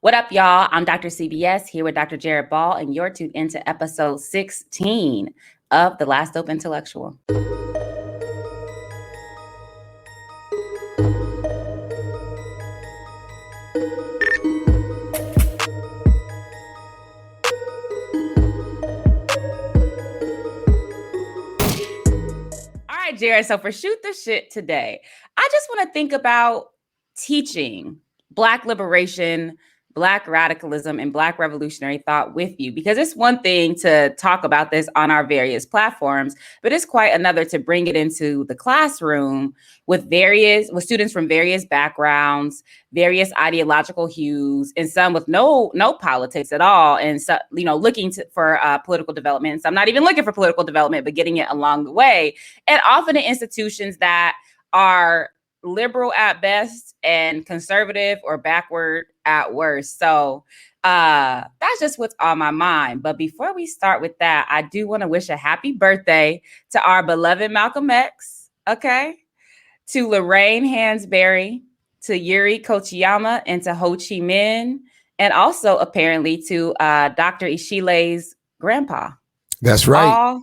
What up, y'all? I'm Dr. CBS here with Dr. Jared Ball, and you're tuned into episode 16 of The Last Dope Intellectual. All right, Jared, so for Shoot the Shit today, I just want to think about teaching Black liberation, Black radicalism, and Black revolutionary thought with you, because it's one thing to talk about this on our various platforms, but it's quite another to bring it into the classroom with students from various backgrounds, various ideological hues, and some with no politics at all, and so looking for political development. And some not even looking for political development, but getting it along the way, and often in institutions that are liberal at best and conservative or backward at worst. So that's just what's on my mind. But before we start with that, I do want to wish a happy birthday to our beloved Malcolm X, okay? To Lorraine Hansberry, to Yuri Kochiyama, and to Ho Chi Minh, and also apparently to Dr. Ishile's grandpa. That's right.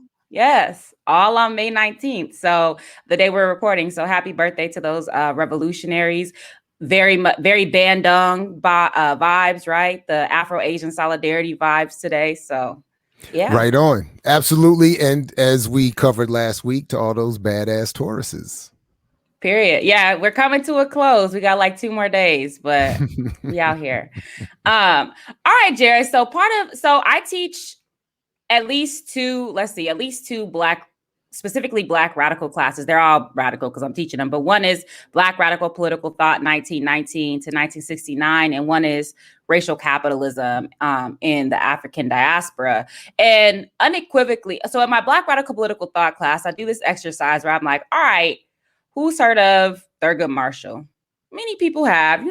All on May 19th. So the day we're recording. So happy birthday to those revolutionaries. Very Bandung vibes, right? The Afro-Asian solidarity vibes today. So yeah. Right on. Absolutely. And as we covered last week, to all those badass Tauruses. Period. Yeah, we're coming to a close. We got like 2 more days, but we out here. All right, Jared. So I teach at least two specifically Black radical classes. They're all radical because I'm teaching them, but one is Black radical political thought, 1919 to 1969, and one is racial capitalism in the African diaspora. And unequivocally, so in my Black radical political thought class, I do this exercise where I'm like, all right, who's heard of Thurgood Marshall? Many people have.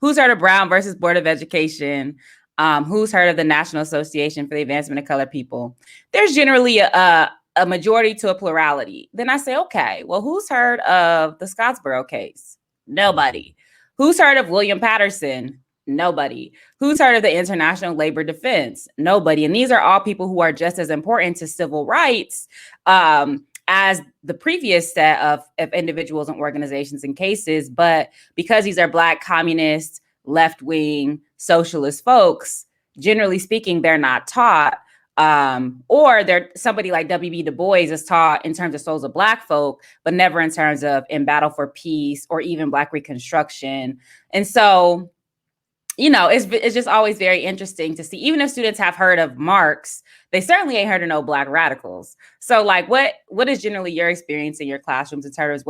Who's heard of Brown versus Board of Education? Who's heard of the National Association for the Advancement of Colored People? There's generally a majority to a plurality. Then I say, okay, well, who's heard of the Scottsboro case? Nobody. Who's heard of William Patterson? Nobody. Who's heard of the International Labor Defense? Nobody. And these are all people who are just as important to civil rights as the previous set of individuals and organizations and cases. But because these are Black communists, left-wing socialist folks, generally speaking, they're not taught, or they're somebody like W.E.B. Du Bois is taught in terms of souls of Black folk, but never in terms of in battle for peace or even Black Reconstruction. And so, it's just always very interesting to see, even if students have heard of Marx, they certainly ain't heard of no Black radicals. So like, what is generally your experience in your classrooms in terms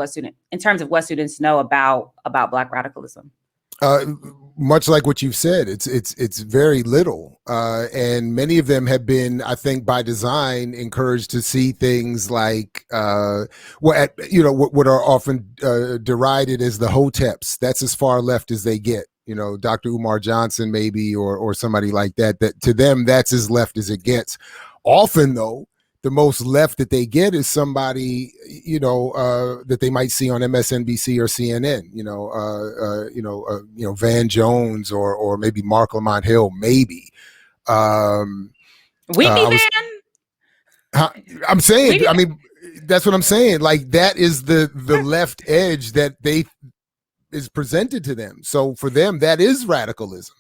of what students know about Black radicalism? Much like what you've said, it's very little, and many of them have been, I think, by design, encouraged to see things like what are often derided as the hoteps. That's as far left as they get. Dr. Umar Johnson, maybe, or somebody like that. That to them, that's as left as it gets. Often, though, the most left that they get is somebody, that they might see on MSNBC or CNN, Van Jones or maybe Mark Lamont Hill, maybe. I'm saying, that's what I'm saying. Like, that is the left edge that is presented to them. So for them, that is radicalism,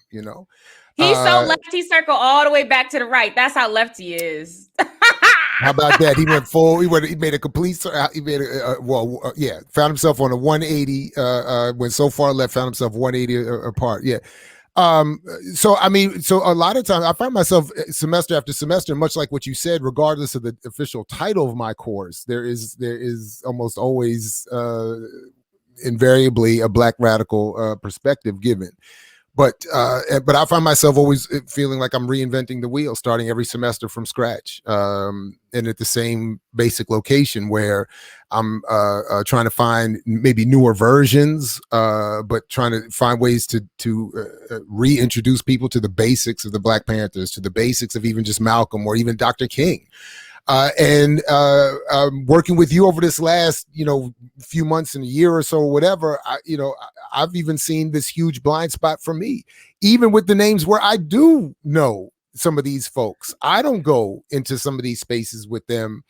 He's so left, he circled all the way back to the right. That's how left he is. How about that? He went full. He made a complete. He made found himself on a 180. Went so far left, found himself 180 apart. Yeah. So a lot of times I find myself semester after semester, much like what you said, regardless of the official title of my course, there is almost always invariably a Black radical perspective given. But I find myself always feeling like I'm reinventing the wheel, starting every semester from scratch, and at the same basic location where I'm trying to find maybe newer versions, but trying to find ways to reintroduce people to the basics of the Black Panthers, to the basics of even just Malcolm or even Dr. King. And working with you over this last, few months and a year or so, or whatever, I've even seen this huge blind spot for me, even with the names where I do know some of these folks. I don't go into some of these spaces with them.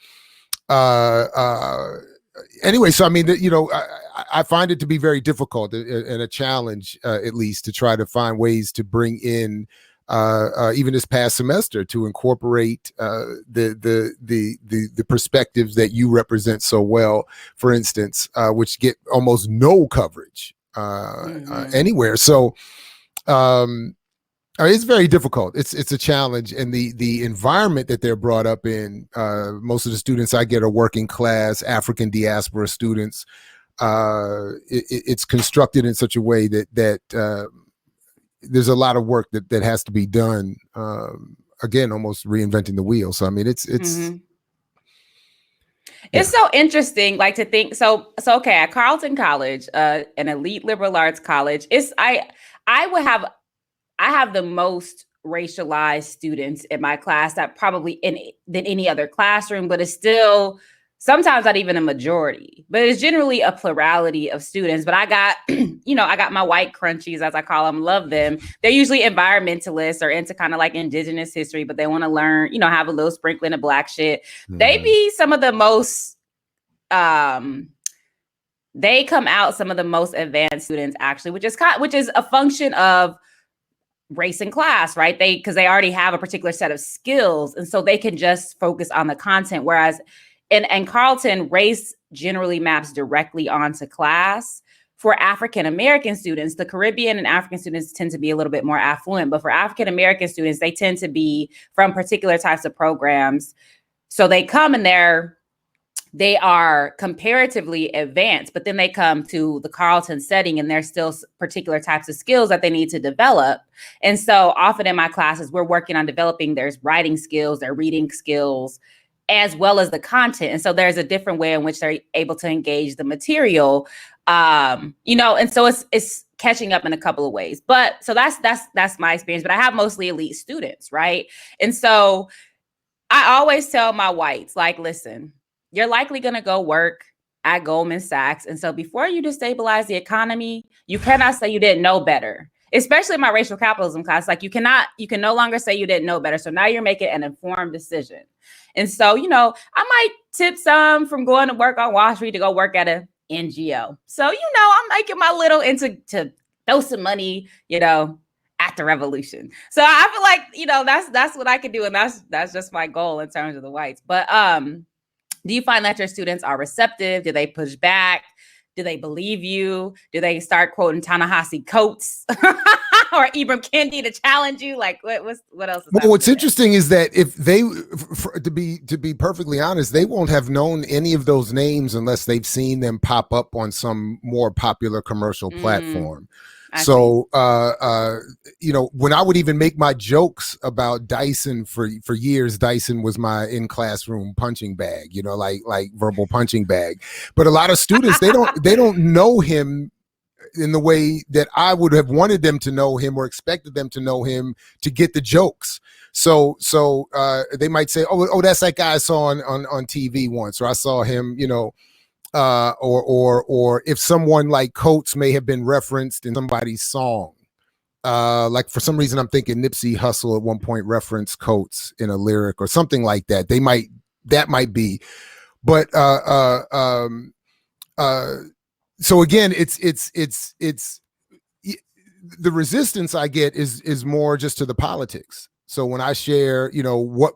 Anyway, so I mean, I find it to be very difficult and a challenge, at least, to try to find ways to bring in, even this past semester, to incorporate the perspectives that you represent so well, for instance, which get almost no coverage anywhere. So it's very difficult. It's a challenge, and the environment that they're brought up in. Most of the students I get are working class African diaspora students. It's constructed in such a way that there's a lot of work that has to be done. Again, almost reinventing the wheel. So I mean, it's It's so interesting, like, to think. So okay, at Carleton College, an elite liberal arts college, I have the most racialized students in my class than any other classroom, but it's still sometimes not even a majority, but it's generally a plurality of students. But I got, I got my white crunchies, as I call them, love them. They're usually environmentalists or into kind of like indigenous history, but they want to learn, have a little sprinkling of Black shit. Mm-hmm. They be some of the most, they come out some of the most advanced students, actually, which is a function of race and class, right? Because they already have a particular set of skills, and so they can just focus on the content. Whereas in Carleton, race generally maps directly onto class. For African American students, the Caribbean and African students tend to be a little bit more affluent, but for African American students, they tend to be from particular types of programs. So they come and they are comparatively advanced, but then they come to the Carleton setting and there's still particular types of skills that they need to develop. And so often in my classes, we're working on developing their writing skills, their reading skills, as well as the content. And so there's a different way in which they're able to engage the material, and so it's catching up in a couple of ways. But so that's my experience, but I have mostly elite students, right? And so I always tell my whites, like, listen, you're likely going to go work at Goldman Sachs. And so before you destabilize the economy, you cannot say you didn't know better, especially in my racial capitalism class. Like, you can no longer say you didn't know better. So now you're making an informed decision. And so, I might tip some from going to work on Wall Street to go work at a NGO. So, I'm making my little to throw some money, at the revolution. So I feel like, that's what I can do. And that's just my goal in terms of the whites. But, do you find that your students are receptive? Do they push back? Do they believe you? Do they start quoting Ta-Nehisi Coates or Ibram Kendi to challenge you? Like, what else? Well, what's interesting is that if they, to be perfectly honest, they won't have known any of those names unless they've seen them pop up on some more popular commercial platform. So, when I would even make my jokes about Dyson for years, Dyson was my in-classroom punching bag, like verbal punching bag. But a lot of students, they don't know him in the way that I would have wanted them to know him or expected them to know him to get the jokes. So they might say, oh, that's that guy I saw on TV once, or I saw him, or if someone like Coates may have been referenced in somebody's song, like for some reason I'm thinking Nipsey Hussle at one point referenced Coates in a lyric or something like that. That might be, but so again, it's the resistance I get is more just to the politics. So when I share, what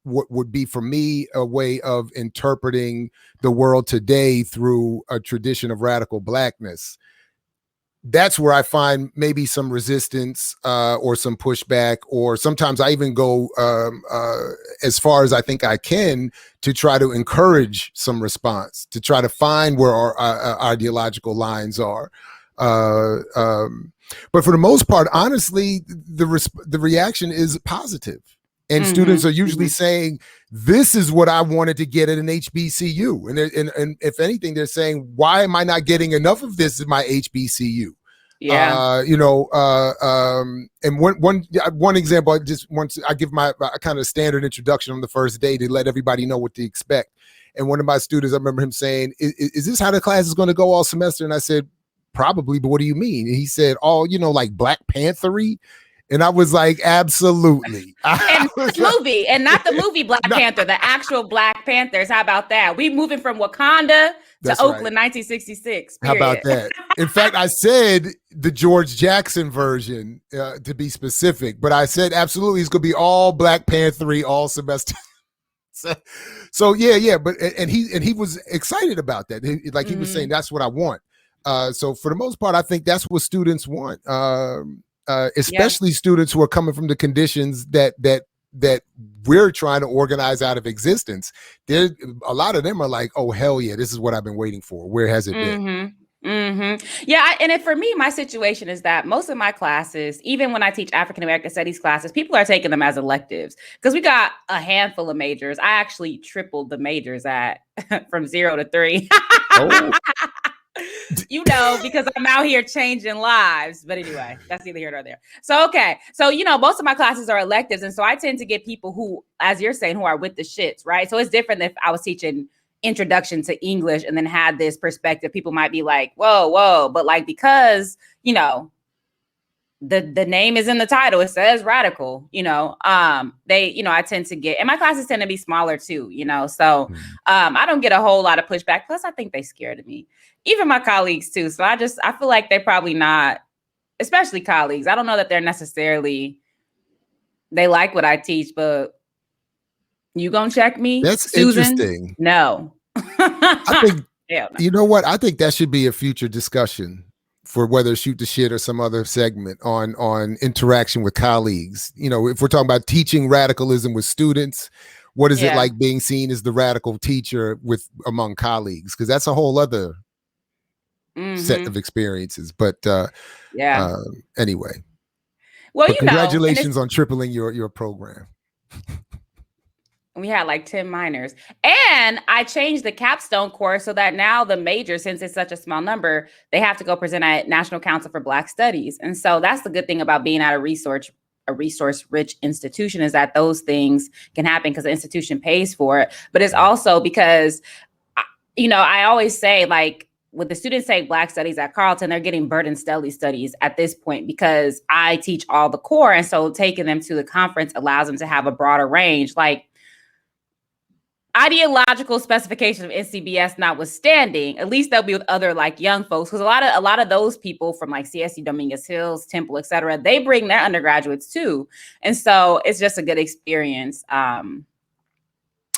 would be for me a way of interpreting the world today through a tradition of radical Blackness, that's where I find maybe some resistance or some pushback, or sometimes I even go as far as I think I can to try to encourage some response, to try to find where our ideological lines are. But for the most part, honestly, the reaction is positive. And students are usually saying, this is what I wanted to get at an HBCU. And if anything, they're saying, why am I not getting enough of this in my HBCU? Yeah. And one example, I give my kind of standard introduction on the first day to let everybody know what to expect. And one of my students, I remember him saying, is this how the class is going to go all semester? And I said, probably, but what do you mean? And he said, oh, like Black Panther-y. And I was like, absolutely. And not the movie Black Panther, the actual Black Panthers. How about that? We moving from Wakanda to Oakland, 1966. Period. How about that? In fact, I said the George Jackson version to be specific, but I said absolutely it's going to be all Black Panther-y all semester. So yeah, but and he was excited about that. He was saying that's what I want. So for the most part, I think that's what students want, especially students who are coming from the conditions that we're trying to organize out of existence. A lot of them are like, oh hell yeah, this is what I've been waiting for. Where has it been? Yeah, and for me, my situation is that most of my classes, even when I teach African American Studies classes, people are taking them as electives because we got a handful of majors. I actually tripled the majors from 0 to 3. Because I'm out here changing lives. But anyway, that's neither here nor there. So, okay. So, most of my classes are electives. And so I tend to get people who, as you're saying, who are with the shits, right? So it's different if I was teaching introduction to English and then had this perspective. People might be like, whoa. But like, because, the name is in the title, it says radical, I tend to get, and my classes tend to be smaller too, so I don't get a whole lot of pushback. Plus I think they scared of me, even my colleagues too. So I feel like they're probably not, especially colleagues. I don't know that they're necessarily, they like what I teach, but you gonna check me? That's Susan? Interesting. No. I think, you know what? I think that should be a future discussion for whether Shoot the Shit or some other segment on interaction with colleagues. If we're talking about teaching radicalism with students, what is it like being seen as the radical teacher among colleagues? Because that's a whole other set of experiences. But anyway. Well, congratulations on tripling your program. We had like 10 minors, and I changed the capstone course so that now the major, since it's such a small number, they have to go present at National Council for Black Studies. And so that's the good thing about being at a resource-rich institution, is that those things can happen because the institution pays for it. But it's also because, I always say, like, when the students take Black studies at Carleton, they're getting burden studies at this point because I teach all the core. And so taking them to the conference allows them to have a broader range. Like, ideological specification of NCBS notwithstanding, at least they'll be with other like young folks, because a lot of those people from like CSU, Dominguez Hills, Temple, etc., they bring their undergraduates too, and so it's just a good experience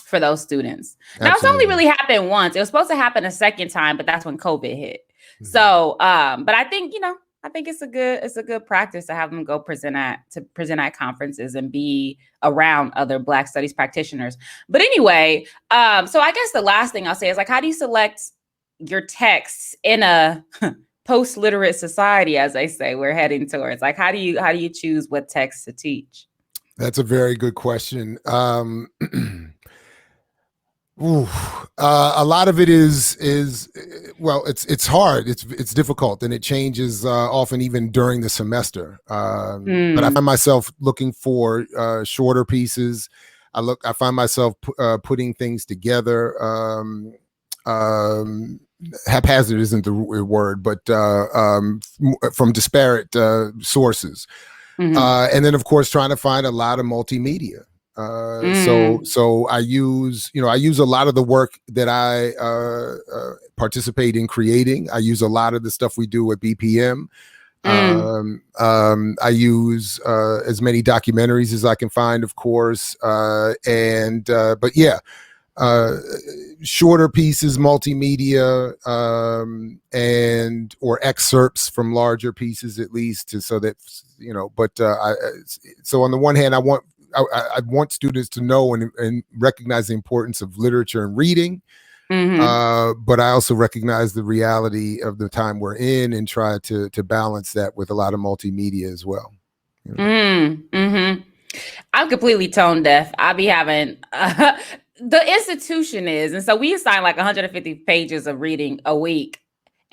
for those students. Absolutely. Now it's only really happened once. It was supposed to happen a second time, but that's when COVID hit. Mm-hmm. So, but I think it's a good practice to have them go present at conferences and be around other Black studies practitioners. But anyway, so I guess the last thing I'll say is, like, how do you select your texts in a post-literate society, as they say we're heading towards? Like, how do you choose what texts to teach? That's a very good question. A lot of it is well, it's hard. It's difficult, and it changes often even during the semester. But I find myself looking for shorter pieces. I find myself putting things together. Haphazard isn't the word, but from disparate sources. Mm-hmm. And then, of course, trying to find a lot of multimedia. So I use a lot of the work that I participate in creating. I use a lot of the stuff we do at BPM. I use as many documentaries as I can find, of course. But yeah, shorter pieces, multimedia, or excerpts from larger pieces, at least, so that, so on the one hand, I want students to know and recognize the importance of literature and reading. Mm-hmm. But I also recognize the reality of the time we're in and try to balance that with a lot of multimedia as well. Mm-hmm. I'm completely tone deaf. I be having the institution is, and so we assign like 150 pages of reading a week.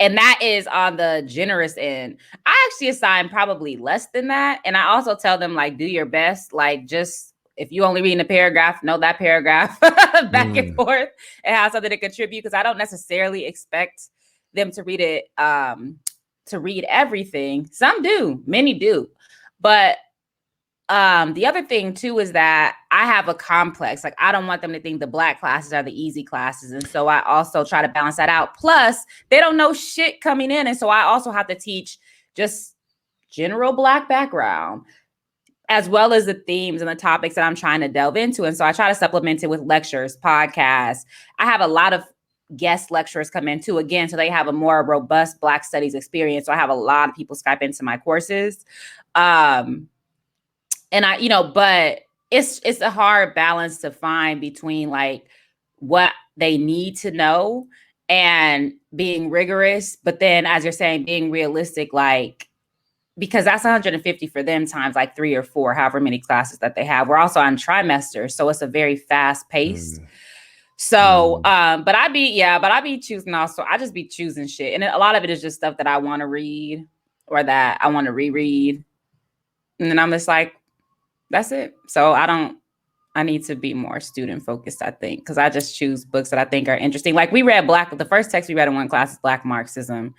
And that is on the generous end. I actually assign probably less than that. And I also tell them, like, do your best. Like, just if you only read a paragraph, know that paragraph back and forth and have something to contribute. Because I don't necessarily expect them to read it, to read everything. Some do, many do. But the other thing too is that I have a complex. Like, I don't want them to think the Black classes are the easy classes. And so I also try to balance that out. Plus, they don't know shit coming in. And so I also have to teach just general Black background, as well as the themes and the topics that I'm trying to delve into. And so I try to supplement it with lectures, podcasts. I have a lot of guest lecturers come in too, again, so they have a more robust Black studies experience. So I have a lot of people Skype into my courses. And I, but it's a hard balance to find between like what they need to know and being rigorous. But then, as you're saying, being realistic, like, because that's 150 for them times like 3 or 4, however many classes that they have. We're also on trimesters, so it's a very fast pace. So, but I be choosing also. I just be choosing shit, and a lot of it is just stuff that I want to read or that I want to reread, and then I'm just like, that's it. So I need to be more student focused, I think, because I just choose books that I think are interesting. Like, we read the first text we read in one class is Black Marxism.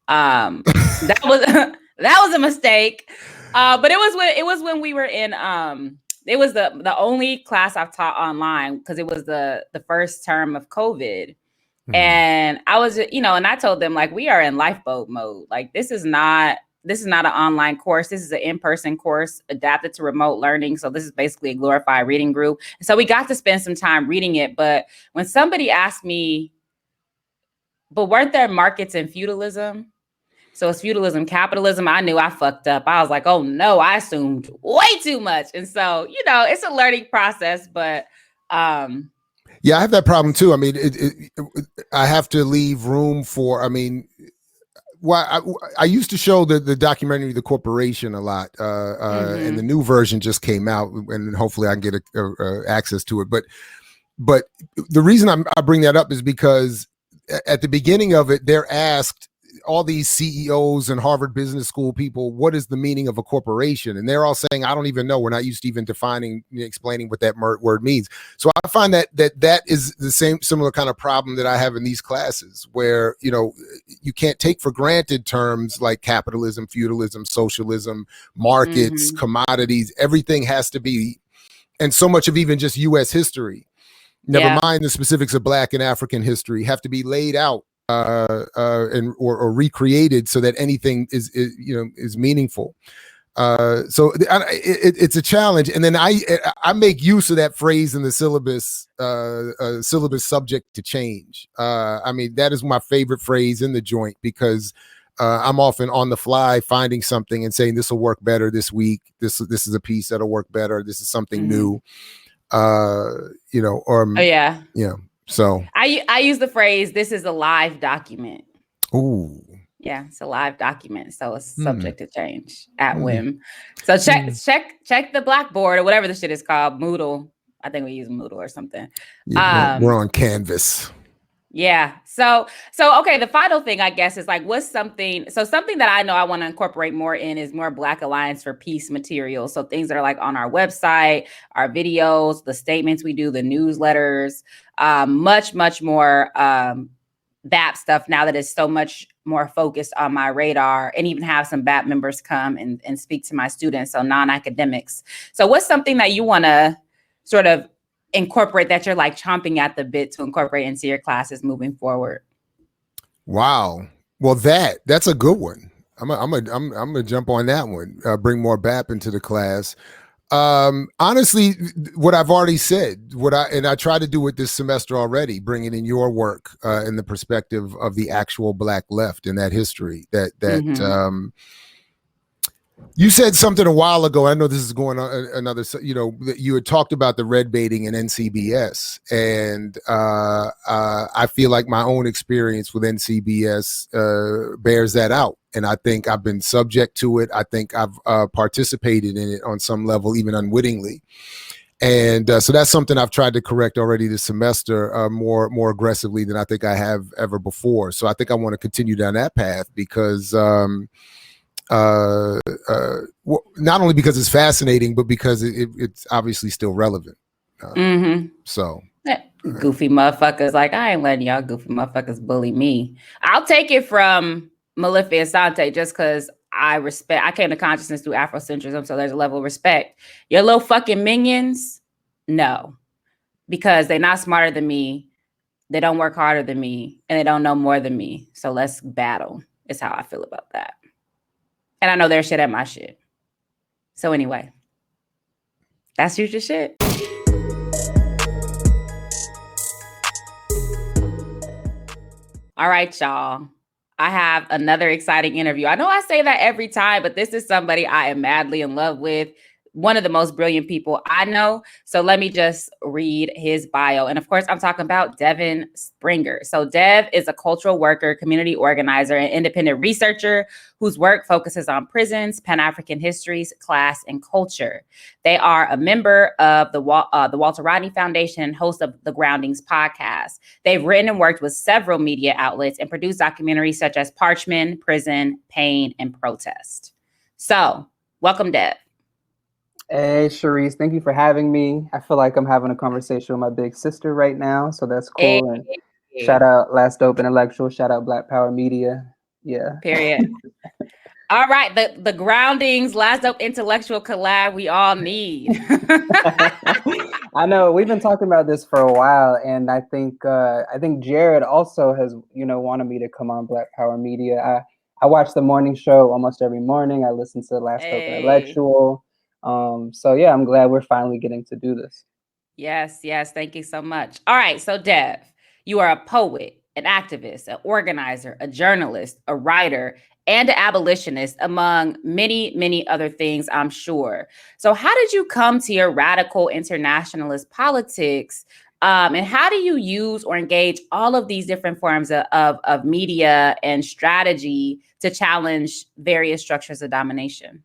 That was a mistake. But it was when we were in, it was the only class I've taught online because it was the first term of COVID. And I was, and I told them, like, we are in lifeboat mode. Like, this is not an online course. This is an in-person course adapted to remote learning. So this is basically a glorified reading group. So we got to spend some time reading it. But when somebody asked me, but weren't there markets in feudalism? So it's feudalism, capitalism. I knew I fucked up. I was like, oh no, I assumed way too much. And so, it's a learning process, but yeah, I have that problem too. I mean, I have to leave room for, I used to show the documentary The Corporation a lot, and the new version just came out, and hopefully I can get access to it. But the reason I bring that up is because at the beginning of it, they're asked, all these CEOs and Harvard Business School people, what is the meaning of a corporation? And they're all saying, I don't even know. We're not used to even explaining what that word means. So I find that is the similar kind of problem that I have in these classes, where, you can't take for granted terms like capitalism, feudalism, socialism, markets, commodities. Everything has to be, and so much of even just U.S. history, never mind the specifics of Black and African history, have to be laid out or recreated so that anything is meaningful. So it's a challenge. And then I make use of that phrase in the syllabus subject to change. That is my favorite phrase in the joint, because I'm often on the fly finding something and saying, this will work better this week. This is a piece that'll work better. This is something new. So I use the phrase, this is a live document. Ooh. Yeah, it's a live document. So it's subject to change at whim. So check the Blackboard or whatever the shit is called, Moodle. I think we use Moodle or something. Yeah, we're on Canvas. Yeah. So okay, the final thing, I guess, is like, something that I know I want to incorporate more in is more Black Alliance for Peace material. So things that are like on our website, our videos, the statements we do, the newsletters, much more BAP stuff now that is so much more focused on my radar, and even have some BAP members come and speak to my students, so non-academics. So what's something that you want to sort of incorporate, that you're like chomping at the bit to incorporate into your classes moving forward? Wow. Well, that's a good one. I'm gonna jump on that one. Bring more BAP into the class. Honestly, what I've already said, I try to do it this semester already, bringing in your work in the perspective of the actual Black left in that history. You said something a while ago. I know this is going on another, you had talked about the red baiting in NCBS. And I feel like my own experience with NCBS bears that out. And I think I've been subject to it. I think I've participated in it on some level, even unwittingly. And so that's something I've tried to correct already this semester more aggressively than I think I have ever before. So I think I want to continue down that path because not only because it's fascinating, but because it's obviously still relevant. So goofy motherfuckers, like, I ain't letting y'all goofy motherfuckers bully me. I'll take it from Malifi Asante just because I came to consciousness through Afrocentrism, so there's a level of respect. Your little fucking minions, no, because they're not smarter than me, they don't work harder than me, and they don't know more than me. So let's battle, is how I feel about that. And I know their shit at my shit. So anyway, that's future shit. All right, y'all. I have another exciting interview. I know I say that every time, but this is somebody I am madly in love with. One of the most brilliant people I know. So let me just read his bio. And of course, I'm talking about Devyn Springer. So Dev is a cultural worker, community organizer, and independent researcher whose work focuses on prisons, Pan-African histories, class, and culture. They are a member of the Walter Rodney Foundation and host of the Groundings podcast. They've written and worked with several media outlets and produced documentaries such as Parchment, Prison, Pain, and Protest. So welcome, Dev. Hey, Charisse, thank you for having me. I feel like I'm having a conversation with my big sister right now, so that's cool. And shout out Last Dope Intellectual, shout out Black Power Media. Yeah. Period. All right, the Groundings, Last Dope Intellectual collab we all need. I know we've been talking about this for a while, and I think Jared also has, wanted me to come on Black Power Media. I watch the morning show almost every morning. I listen to Last Dope Intellectual. So yeah, I'm glad we're finally getting to do this. Yes. Thank you so much. All right. So Dev, you are a poet, an activist, an organizer, a journalist, a writer, and an abolitionist, among many, many other things, I'm sure. So how did you come to your radical internationalist politics? And how do you use or engage all of these different forms of media and strategy to challenge various structures of domination?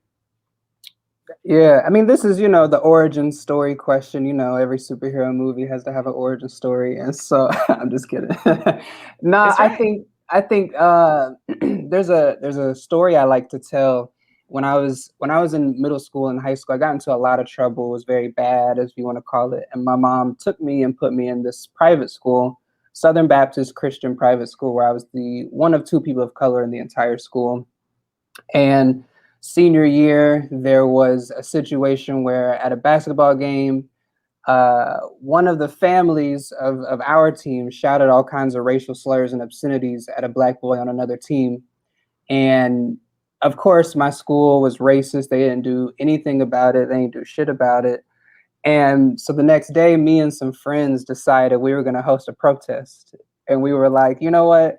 Yeah, I mean, this is, the origin story question. Every superhero movie has to have an origin story, and so I'm just kidding. Right. I think there's a story I like to tell. When I was in middle school and high school, I got into a lot of trouble. It was very bad, as you want to call it. And my mom took me and put me in this private school, Southern Baptist Christian private school, where I was the one of two people of color in the entire school. And senior year, there was a situation where at a basketball game, one of the families of our team shouted all kinds of racial slurs and obscenities at a Black boy on another team. And of course, my school was racist. They didn't do anything about it. They didn't do shit about it. And so the next day, me and some friends decided we were going to host a protest. And we were like, you know what?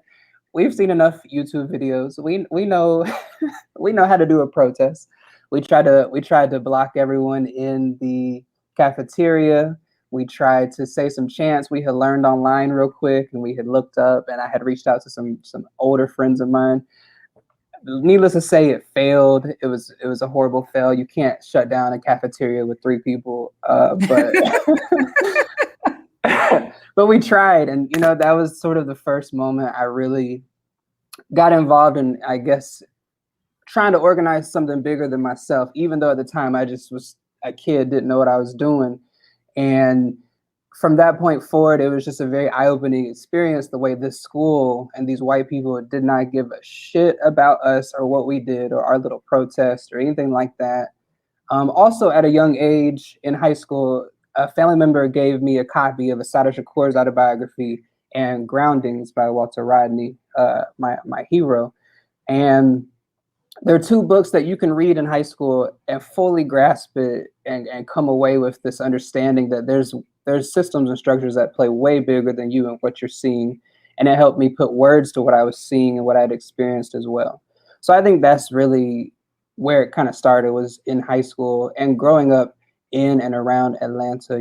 We've seen enough YouTube videos. We know we know how to do a protest. We tried to block everyone in the cafeteria. We tried to say some chants we had learned online real quick, and we had looked up, and I had reached out to some older friends of mine. Needless to say, it failed. It was a horrible fail. You can't shut down a cafeteria with 3 people, but but we tried, and that was sort of the first moment I really got involved in, I guess, trying to organize something bigger than myself, even though at the time I just was a kid, didn't know what I was doing. And from that point forward, it was just a very eye-opening experience, the way this school and these white people did not give a shit about us or what we did or our little protest or anything like that. Also, at a young age in high school, a family member gave me a copy of Assata Shakur's autobiography and Groundings by Walter Rodney, my hero. And there are 2 books that you can read in high school and fully grasp it and come away with this understanding that there's systems and structures that play way bigger than you and what you're seeing. And it helped me put words to what I was seeing and what I'd experienced as well. So I think that's really where it kind of started, was in high school and growing up in and around Atlanta.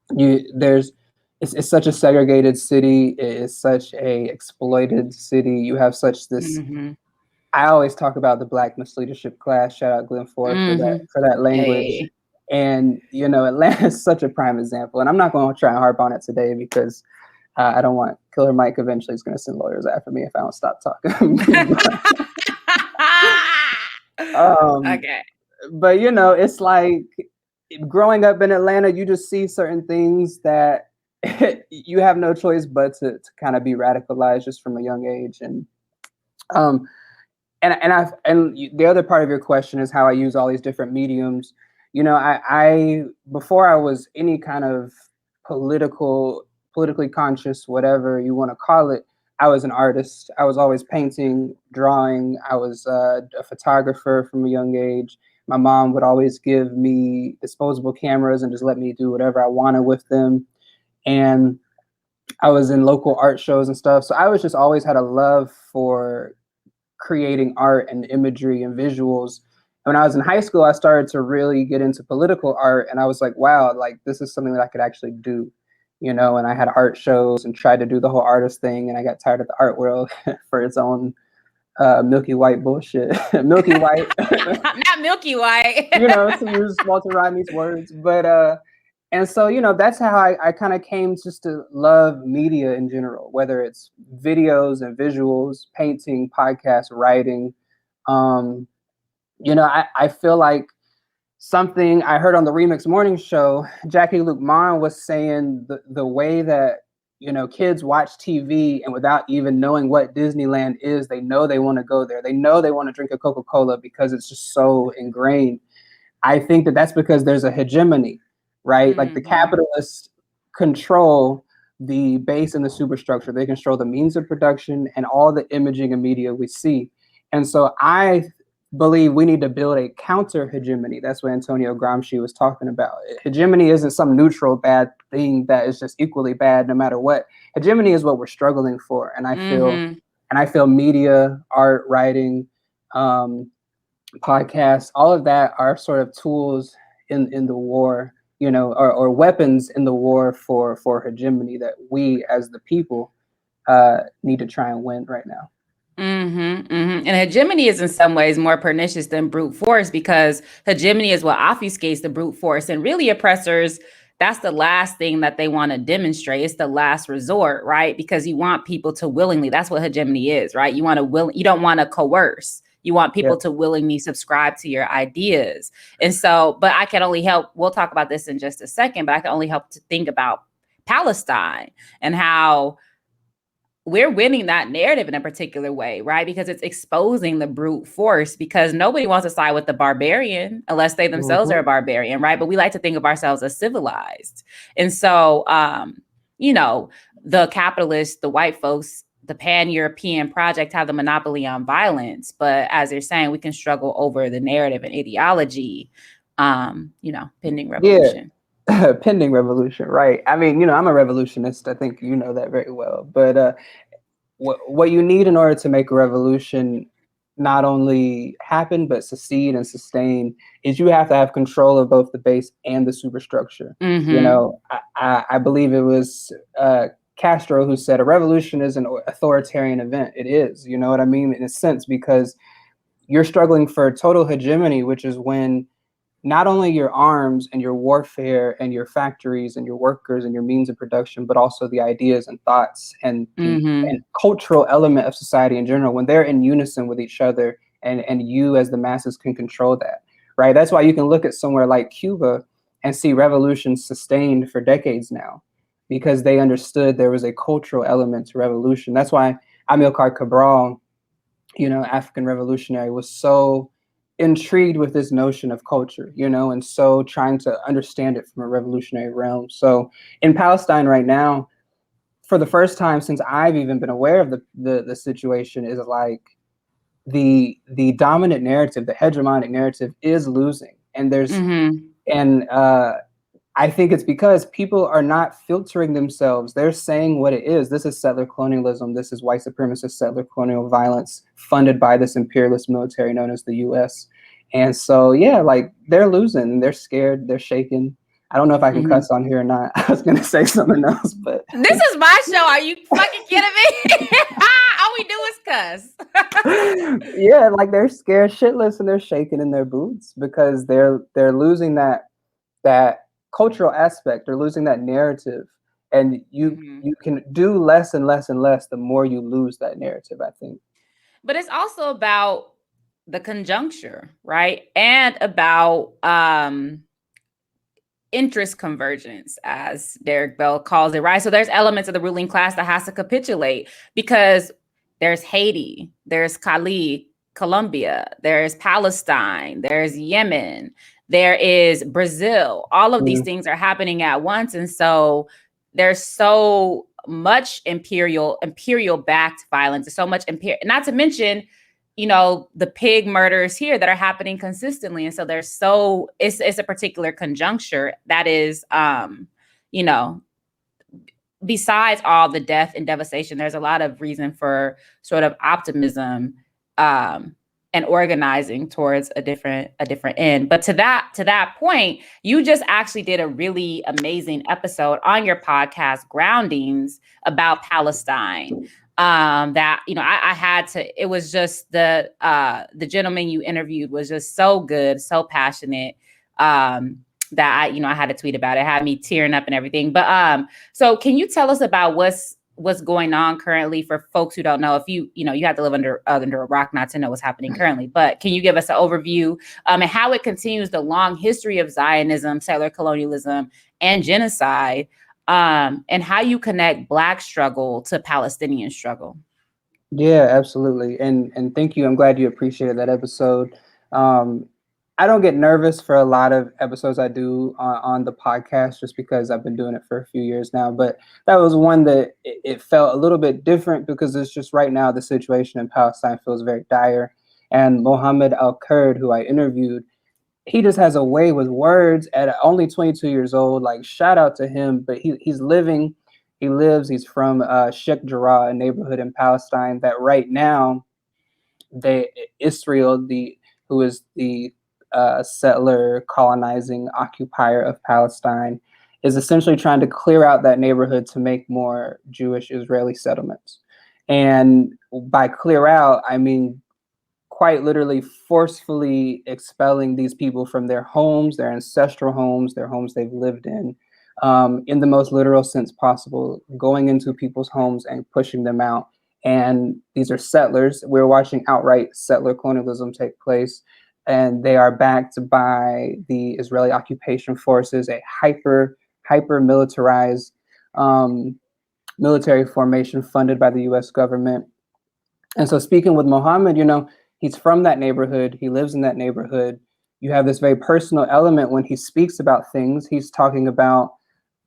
It's such a segregated city. It is such a exploited city. You have such this. Mm-hmm. I always talk about the Black misleadership class. Shout out Glenn Ford for that language. Hey. And, you know, Atlanta is such a prime example. And I'm not going to try and harp on it today because I don't want Killer Mike eventually is going to send lawyers after me if I don't stop talking. Okay. But, you know, it's like growing up in Atlanta, you just see certain things that you have no choice but to kind of be radicalized just from a young age. And the other part of your question is how I use all these different mediums. You know, I before I was any kind of politically conscious, whatever you want to call it, I was an artist. I was always painting, drawing. I was a photographer from a young age. My mom would always give me disposable cameras and just let me do whatever I wanted with them. And I was in local art shows and stuff. So I was just always had a love for creating art and imagery and visuals. When I was in high school, I started to really get into political art, and I was like, wow, like this is something that I could actually do, you know. And I had art shows and tried to do the whole artist thing, and I got tired of the art world for its own milky white bullshit. Milky white. Not milky white. You know, to use Walter Rodney's words. But and so, you know, that's how I kind of came just to love media in general, whether it's videos and visuals, painting, podcasts, writing. You know, I feel like something I heard on the Remix Morning Show, Jackie Luke Mon was saying the way that, you know, kids watch TV and without even knowing what Disneyland is, they know they want to go there. They know they want to drink a Coca-Cola because it's just so ingrained. I think that that's because there's a hegemony, right? Mm-hmm. Like the capitalists control the base and the superstructure. They control the means of production and all the imaging and media we see. And so I believe we need to build a counter hegemony. That's what Antonio Gramsci was talking about. Hegemony isn't some neutral bad thing that is just equally bad no matter what. Hegemony is what we're struggling for. And I feel media, art, writing, podcasts, all of that are sort of tools in the war, you know, or weapons in the war for hegemony that we as the people need to try and win right now. And hegemony is in some ways more pernicious than brute force, because hegemony is what obfuscates the brute force, and really oppressors, that's the last thing that they want to demonstrate. It's the last resort, right? Because you want people to willingly, that's what hegemony is, right? You don't want to coerce. You want people to willingly subscribe to your ideas. And so, but I can only help, we'll talk about this in just a second, but I can only help to think about Palestine and how we're winning that narrative in a particular way, right? Because it's exposing the brute force, because nobody wants to side with the barbarian unless they themselves are a barbarian, right? But we like to think of ourselves as civilized. And so, you know, the capitalists, the white folks, the pan-European project have the monopoly on violence. But as they're saying, we can struggle over the narrative and ideology, you know, pending revolution. Yeah. Pending revolution, right? I mean, you know, I'm a revolutionist. I think you know that very well. But what you need in order to make a revolution not only happen but succeed and sustain is you have to have control of both the base and the superstructure. You know, I believe it was Castro who said a revolution is an authoritarian event. It is, you know what I mean, in a sense, because you're struggling for total hegemony, which is when not only your arms and your warfare and your factories and your workers and your means of production, but also the ideas and thoughts and and cultural element of society in general, when they're in unison with each other, and you as the masses can control that, right? That's why you can look at somewhere like Cuba and see revolutions sustained for decades now, because they understood there was a cultural element to revolution. That's why Amilcar Cabral, you know, African revolutionary, was so intrigued with this notion of culture, you know, and so trying to understand it from a revolutionary realm. So in Palestine right now, for the first time since I've even been aware of the situation, is like the dominant narrative, the hegemonic narrative is losing. And there's I think it's because people are not filtering themselves. They're saying what it is. This is settler colonialism. This is white supremacist settler colonial violence funded by this imperialist military known as the US. And so, yeah, like they're losing. They're scared. They're shaken. I don't know if I can cuss on here or not. I was going to say something else, but. This is my show. Are you fucking kidding me? All we do is cuss. Yeah, like they're scared shitless and they're shaking in their boots because they're losing that that cultural aspect. They're losing that narrative. And you can do less and less and less the more you lose that narrative, I think. But it's also about the conjuncture, right? And about interest convergence, as Derek Bell calls it, right? So there's elements of the ruling class that has to capitulate because there's Haiti, there's Colombia, there's Palestine, there's Yemen, there is Brazil. All of these things are happening at once. And so there's so much imperial backed violence, there's so much not to mention, the pig murders here that are happening consistently. And so it's a particular conjuncture that is, besides all the death and devastation, there's a lot of reason for sort of optimism and organizing towards a different end. But to that point, you just actually did a really amazing episode on your podcast, Groundings, about Palestine. That I had to. It was just the gentleman you interviewed was just so good, so passionate. That I had to tweet about it. It had me tearing up and everything. But so can you tell us about what's going on currently for folks who don't know? If you have to live under a rock not to know what's happening currently. But can you give us an overview and how it continues the long history of Zionism, settler colonialism, and genocide, and how you connect Black struggle to Palestinian struggle? Yeah, absolutely. And thank you. I'm glad you appreciated that episode. I don't get nervous for a lot of episodes I do on the podcast just because I've been doing it for a few years now. But that was one that it felt a little bit different because it's just right now the situation in Palestine feels very dire. And Mohammed Al-Kurd, who I interviewed, he just has a way with words at only 22 years old. Like, shout out to him. But he's from Sheikh Jarrah, a neighborhood in Palestine that right now Israel, who is the settler, colonizing occupier of Palestine, is essentially trying to clear out that neighborhood to make more Jewish Israeli settlements. And by clear out, I mean quite literally forcefully expelling these people from their homes, their ancestral homes, their homes they've lived in the most literal sense possible, going into people's homes and pushing them out. And these are settlers. We're watching outright settler colonialism take place. And they are backed by the Israeli occupation forces, a hyper militarized military formation funded by the US government. And so speaking with Mohammed, he's from that neighborhood. He lives in that neighborhood. You have this very personal element when he speaks about things. He's talking about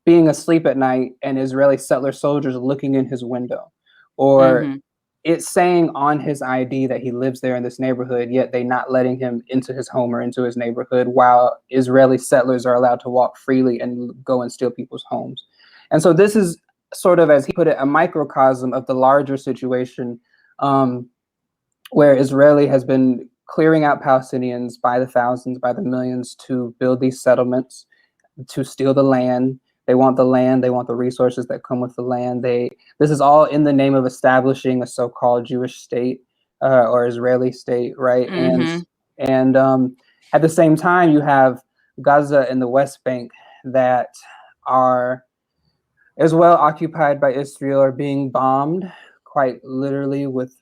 being asleep at night and Israeli settler soldiers looking in his window, or it's saying on his ID that he lives there in this neighborhood, yet they not letting him into his home or into his neighborhood, while Israeli settlers are allowed to walk freely and go and steal people's homes. And so this is sort of, as he put it, a microcosm of the larger situation, where Israeli has been clearing out Palestinians by the thousands, by the millions, to build these settlements, to steal the land. They want the land. They want the resources that come with the land. This is all in the name of establishing a so-called Jewish state or Israeli state, right? And at the same time, you have Gaza and the West Bank that are as well occupied by Israel, are being bombed quite literally with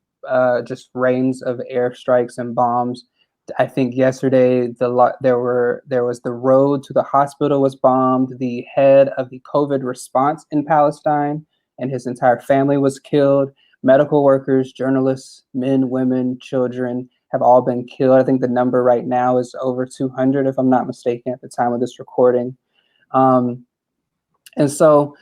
just rains of airstrikes and bombs. I think yesterday there was the road to the hospital was bombed. The head of the COVID response in Palestine and his entire family was killed. Medical workers, journalists, men, women, children have all been killed. I think the number right now is over 200, if I'm not mistaken, at the time of this recording. And so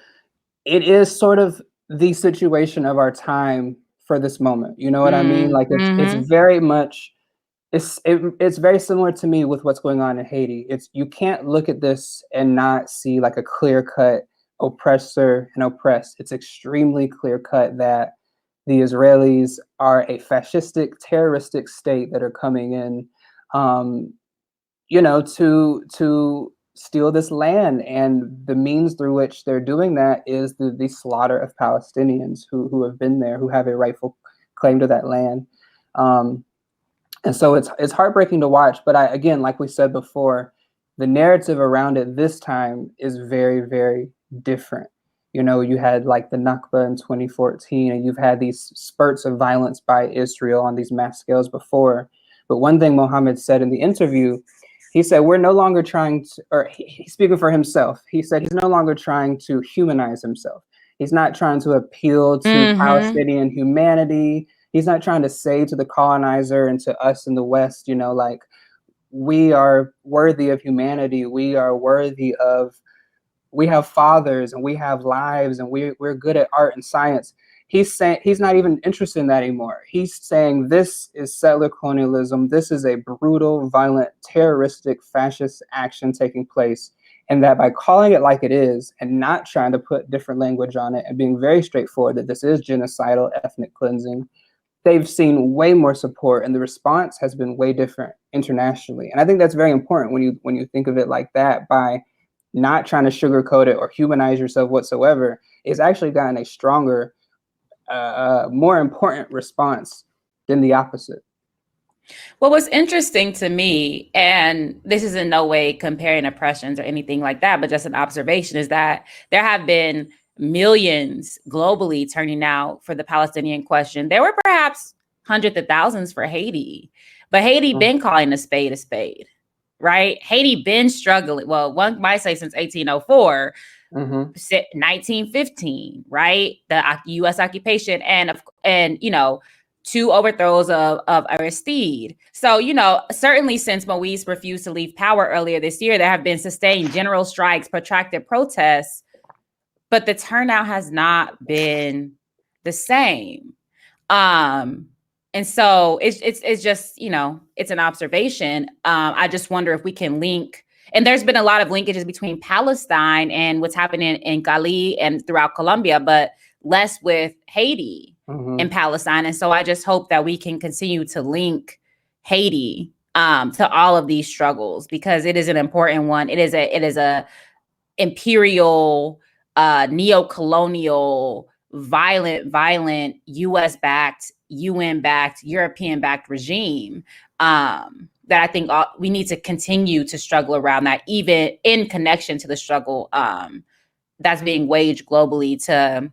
it is sort of the situation of our time for this moment. You know what I mean? Like it's very much. It's very similar to me with what's going on in Haiti. You can't look at this and not see like a clear-cut oppressor and oppressed. It's extremely clear-cut that the Israelis are a fascistic, terroristic state that are coming in, to steal this land. And the means through which they're doing that is the slaughter of Palestinians who have been there, who have a rightful claim to that land. And so it's heartbreaking to watch, but again, like we said before, the narrative around it this time is very, very different. You know, you had like the Nakba in 2014, and you've had these spurts of violence by Israel on these mass scales before. But one thing Mohammed said in the interview, he said, we're no longer trying to, or he's speaking for himself. He said he's no longer trying to humanize himself. He's not trying to appeal to Palestinian humanity. He's not trying to say to the colonizer and to us in the West, you know, like, we are worthy of humanity. We are worthy of, we have fathers and we have lives and we're good at art and science. He's saying he's not even interested in that anymore. He's saying this is settler colonialism. This is a brutal, violent, terroristic, fascist action taking place. And that by calling it like it is and not trying to put different language on it and being very straightforward that this is genocidal ethnic cleansing, they've seen way more support, and the response has been way different internationally. And I think that's very important when you think of it like that. By not trying to sugarcoat it or humanize yourself whatsoever, it's actually gotten a stronger, more important response than the opposite. What was interesting to me, and this is in no way comparing oppressions or anything like that, but just an observation, is that there have been millions globally turning out for the Palestinian question. There were perhaps hundreds of thousands for Haiti, but Haiti been calling a spade, right? Haiti been struggling. Well, one might say since 1804, 1915, right? The U.S. occupation and you know, 2 overthrows of Aristide. So, you know, certainly since Bois refused to leave power earlier this year, there have been sustained general strikes, protracted protests, but the turnout has not been the same. And so it's just, you know, it's an observation. I just wonder if we can link, and there's been a lot of linkages between Palestine and what's happening in Cali and throughout Colombia, but less with Haiti and Palestine. And so I just hope that we can continue to link Haiti to all of these struggles, because it is an important one. It is a imperial, neo-colonial, violent, US-backed, UN-backed, European-backed regime that I think we need to continue to struggle around that, even in connection to the struggle that's being waged globally to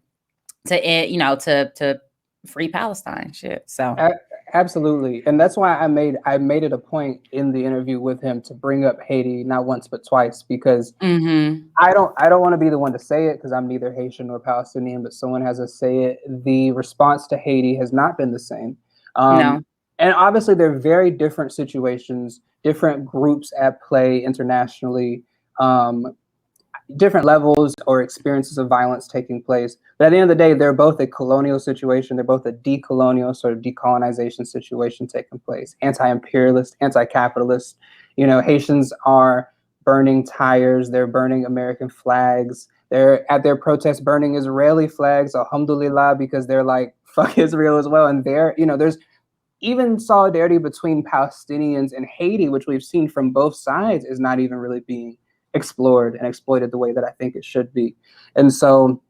free Palestine. Shit. So absolutely, and that's why I made it a point in the interview with him to bring up Haiti not once but twice, because I don't want to be the one to say it, because I'm neither Haitian nor Palestinian, but someone has to say it. The response to Haiti has not been the same. No. And obviously they're very different situations, different groups at play internationally, different levels or experiences of violence taking place. But at the end of the day, they're both a colonial situation. They're both a decolonial sort of decolonization situation taking place. Anti-imperialist, anti-capitalist. You know, Haitians are burning tires. They're burning American flags. They're at their protests burning Israeli flags, alhamdulillah, because they're like, fuck Israel as well. And they're, you know, there's even solidarity between Palestinians and Haiti, which we've seen from both sides, is not even really being explored and exploited the way that I think it should be. And so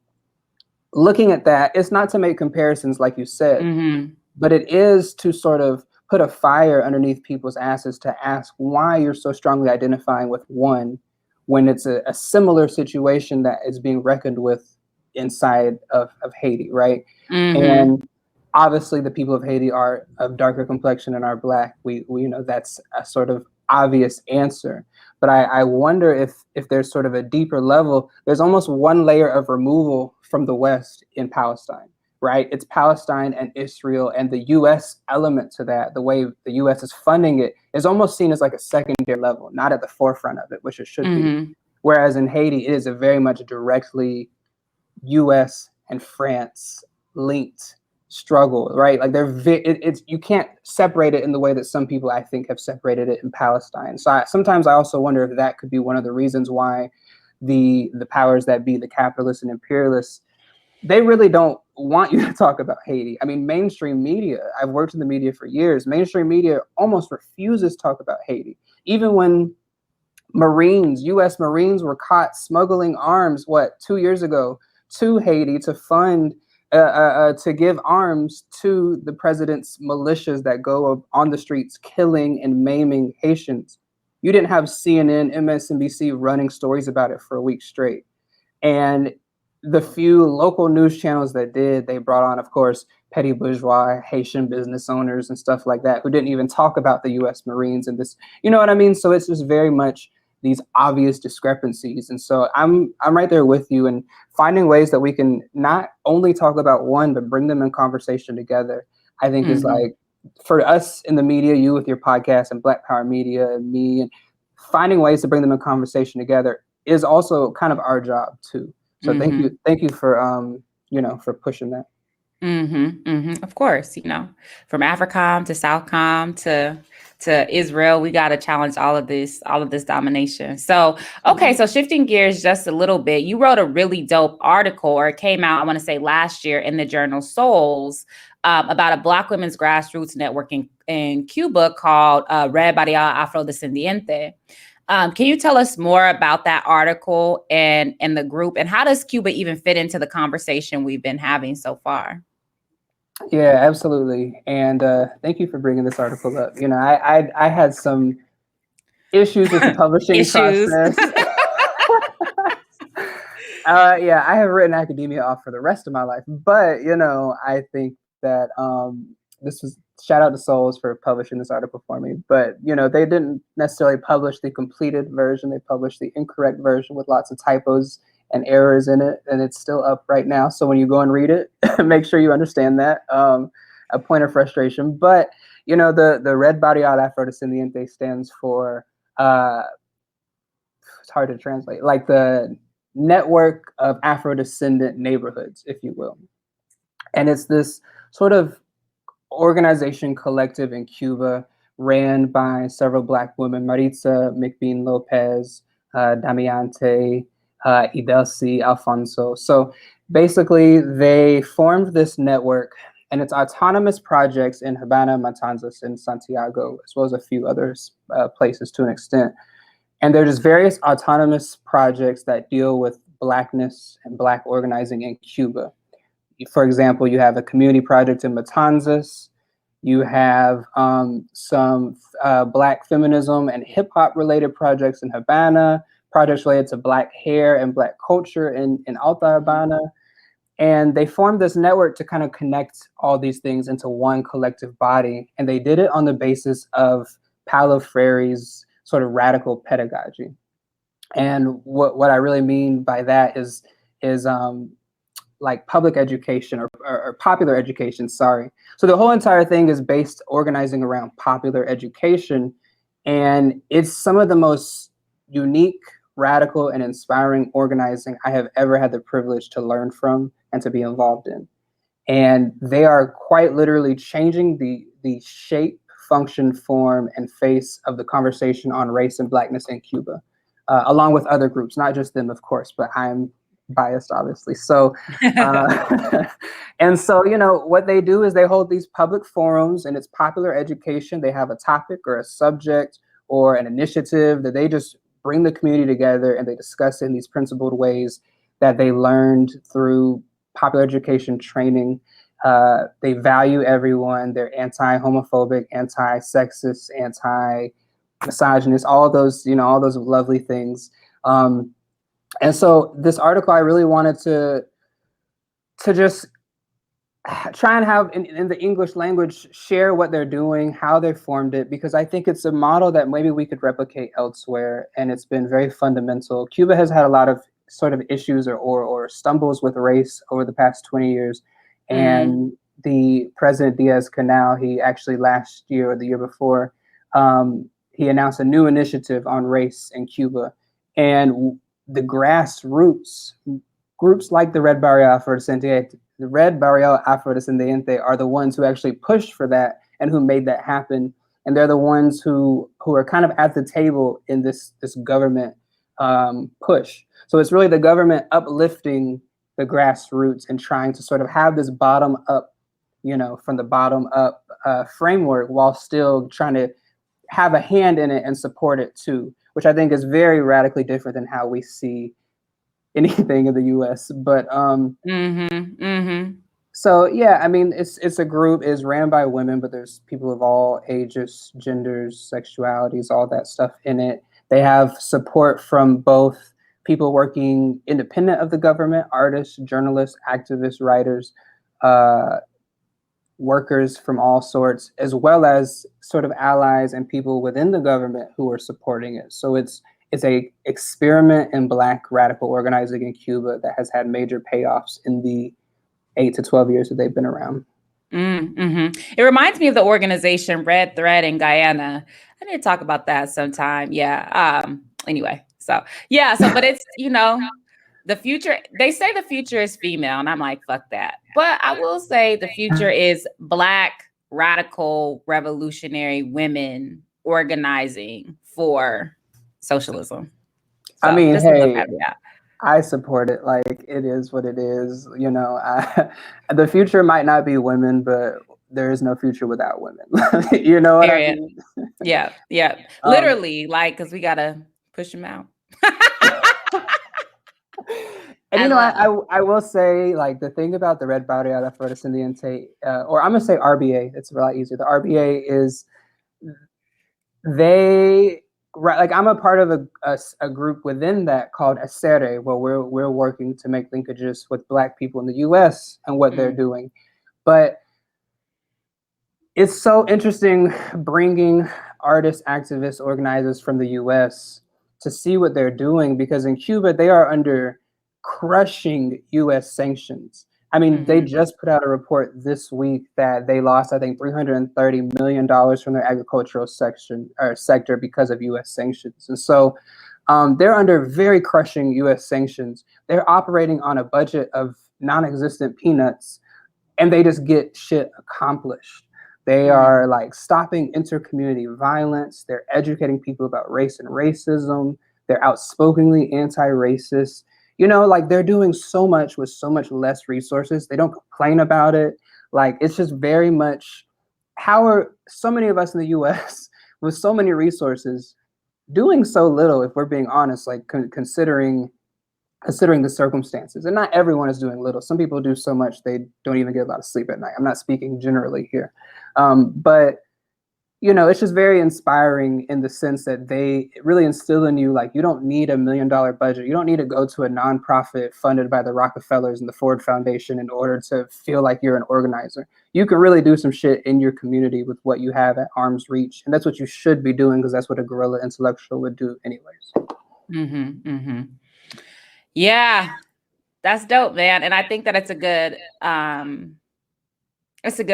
looking at that, it's not to make comparisons like you said, but it is to sort of put a fire underneath people's asses to ask why you're so strongly identifying with one when it's a similar situation that is being reckoned with inside of Haiti, right? And obviously the people of Haiti are of darker complexion and are Black. We you know, that's a sort of obvious answer. But I wonder if there's sort of a deeper level. There's almost one layer of removal from the West in Palestine, right? It's Palestine and Israel, and the U.S. element to that, the way the U.S. is funding it, is almost seen as like a secondary level, not at the forefront of it, which it should be. Whereas in Haiti, it is a very much directly U.S. and France linked struggle, right? Like it's you can't separate it in the way that some people I think have separated it in Palestine. So sometimes I also wonder if that could be one of the reasons why the powers that be, the capitalists and imperialists, they really don't want you to talk about Haiti. I mean, mainstream media, I've worked in the media for years, mainstream media almost refuses to talk about Haiti. Even when US Marines were caught smuggling arms, 2 years ago, to Haiti to fund to give arms to the president's militias that go on the streets killing and maiming Haitians. you didn't have CNN, MSNBC running stories about it for a week straight. And the few local news channels that did, they brought on, of course, petty bourgeois, Haitian business owners and stuff like that, who didn't even talk about the US Marines and this, you know what I mean? So it's just very much these obvious discrepancies. And so I'm right there with you, and finding ways that we can not only talk about one, but bring them in conversation together, I think is like, for us in the media, you with your podcast and Black Power Media and me, and finding ways to bring them in conversation together is also kind of our job too. So thank you for for pushing that. Of course, from AFRICOM to SOUTHCOM to Israel, we got to challenge all of this domination. So, okay, so shifting gears just a little bit, you wrote a really dope article, or it came out, I want to say last year, in the journal Souls, about a Black women's grassroots network in Cuba called Red Barrial Afrodescendiente. Can you tell us more about that article and the group, and how does Cuba even fit into the conversation we've been having so far? Yeah, absolutely. And thank you for bringing this article up. I had some issues with the publishing process. Yeah, I have written academia off for the rest of my life. But, I think that this was, shout out to Souls for publishing this article for me. But, they didn't necessarily publish the completed version. They published the incorrect version with lots of typos and errors in it, and it's still up right now. So when you go and read it, make sure you understand that. A point of frustration. But, the Red Barrial Afrodescendiente stands for, it's hard to translate, like the network of Afro-descendant neighborhoods, if you will. And it's this sort of organization collective in Cuba ran by several Black women, Maritza McBean Lopez, Damiante, Idelcy, Alfonso. So basically, they formed this network, and it's autonomous projects in Havana, Matanzas, and Santiago, as well as a few other places to an extent. And there's various autonomous projects that deal with Blackness and Black organizing in Cuba. For example, you have a community project in Matanzas. You have some Black feminism and hip hop related projects in Havana, projects related to Black hair and Black culture in Alta Habana. And they formed this network to kind of connect all these things into one collective body. And they did it on the basis of Paulo Freire's sort of radical pedagogy. And what I really mean by that is like public education or popular education, sorry. So the whole entire thing is based organizing around popular education. And it's some of the most unique, radical, and inspiring organizing I have ever had the privilege to learn from and to be involved in. And they are quite literally changing the shape, function, form, and face of the conversation on race and Blackness in Cuba, along with other groups, not just them, of course, but I'm biased, obviously. So, and so, what they do is they hold these public forums, and it's popular education. They have a topic or a subject or an initiative that they just bring the community together, and they discuss in these principled ways that they learned through popular education training. They value everyone. They're anti-homophobic, anti-sexist, anti-misogynist, all those lovely things. And so this article, I really wanted to just try and have in the English language, share what they're doing, how they formed it, because I think it's a model that maybe we could replicate elsewhere. And it's been very fundamental. Cuba has had a lot of sort of issues or stumbles with race over the past 20 years. And the President Diaz-Canel, he actually last year or the year before, he announced a new initiative on race in Cuba. And the grassroots groups like the Red Barrial Afrodescendiente, are the ones who actually pushed for that and who made that happen. And they're the ones who are kind of at the table in this government push. So it's really the government uplifting the grassroots and trying to sort of have this bottom up, from the bottom up framework, while still trying to have a hand in it and support it too, which I think is very radically different than how we see anything in the US. But So yeah, I mean, it's a group, is ran by women, but there's people of all ages, genders, sexualities, all that stuff in it. They have support from both people working independent of the government, artists, journalists, activists, writers, uh, workers from all sorts, as well as sort of allies and people within the government who are supporting it. So it's a experiment in Black radical organizing in Cuba that has had major payoffs in the 8 to 12 years that they've been around. Mm-hmm. It reminds me of the organization Red Thread in Guyana. I need to talk about that sometime. Yeah. Anyway, so yeah. So, but it's, the future, they say the future is female, and I'm like, fuck that. But I will say the future is Black radical revolutionary women organizing for socialism. So, I mean, hey, yeah. I support it. Like, it is what it is. The future might not be women, but there is no future without women. You know what I mean? Yeah. Literally, because we gotta push them out. And I will say, like, the thing about the Red Barriada Afrodescendiente, or I'm gonna say RBA. It's a lot easier. The RBA is like, I'm a part of a group within that called ACERE, where we're working to make linkages with Black people in the U.S. and what they're doing. But it's so interesting bringing artists, activists, organizers from the U.S. to see what they're doing, because in Cuba, they are under crushing U.S. sanctions. I mean, they just put out a report this week that they lost, I think, $330 million from their agricultural sector because of U.S. sanctions. And so they're under very crushing U.S. sanctions. They're operating on a budget of non-existent peanuts, and they just get shit accomplished. They are like stopping inter-community violence. They're educating people about race and racism. They're outspokenly anti-racist. Like, they're doing so much with so much less resources. They don't complain about it. Like, it's just very much, how are so many of us in the US with so many resources doing so little, if we're being honest, like considering the circumstances. And not everyone is doing little. Some people do so much they don't even get a lot of sleep at night. I'm not speaking generally here. But it's just very inspiring in the sense that they really instill in you, like, you don't need $1 million budget. You don't need to go to a nonprofit funded by the Rockefellers and the Ford Foundation in order to feel like you're an organizer. You can really do some shit in your community with what you have at arm's reach. And that's what you should be doing, because that's what a guerrilla intellectual would do anyways. Yeah, that's dope, man. And I think that it's a good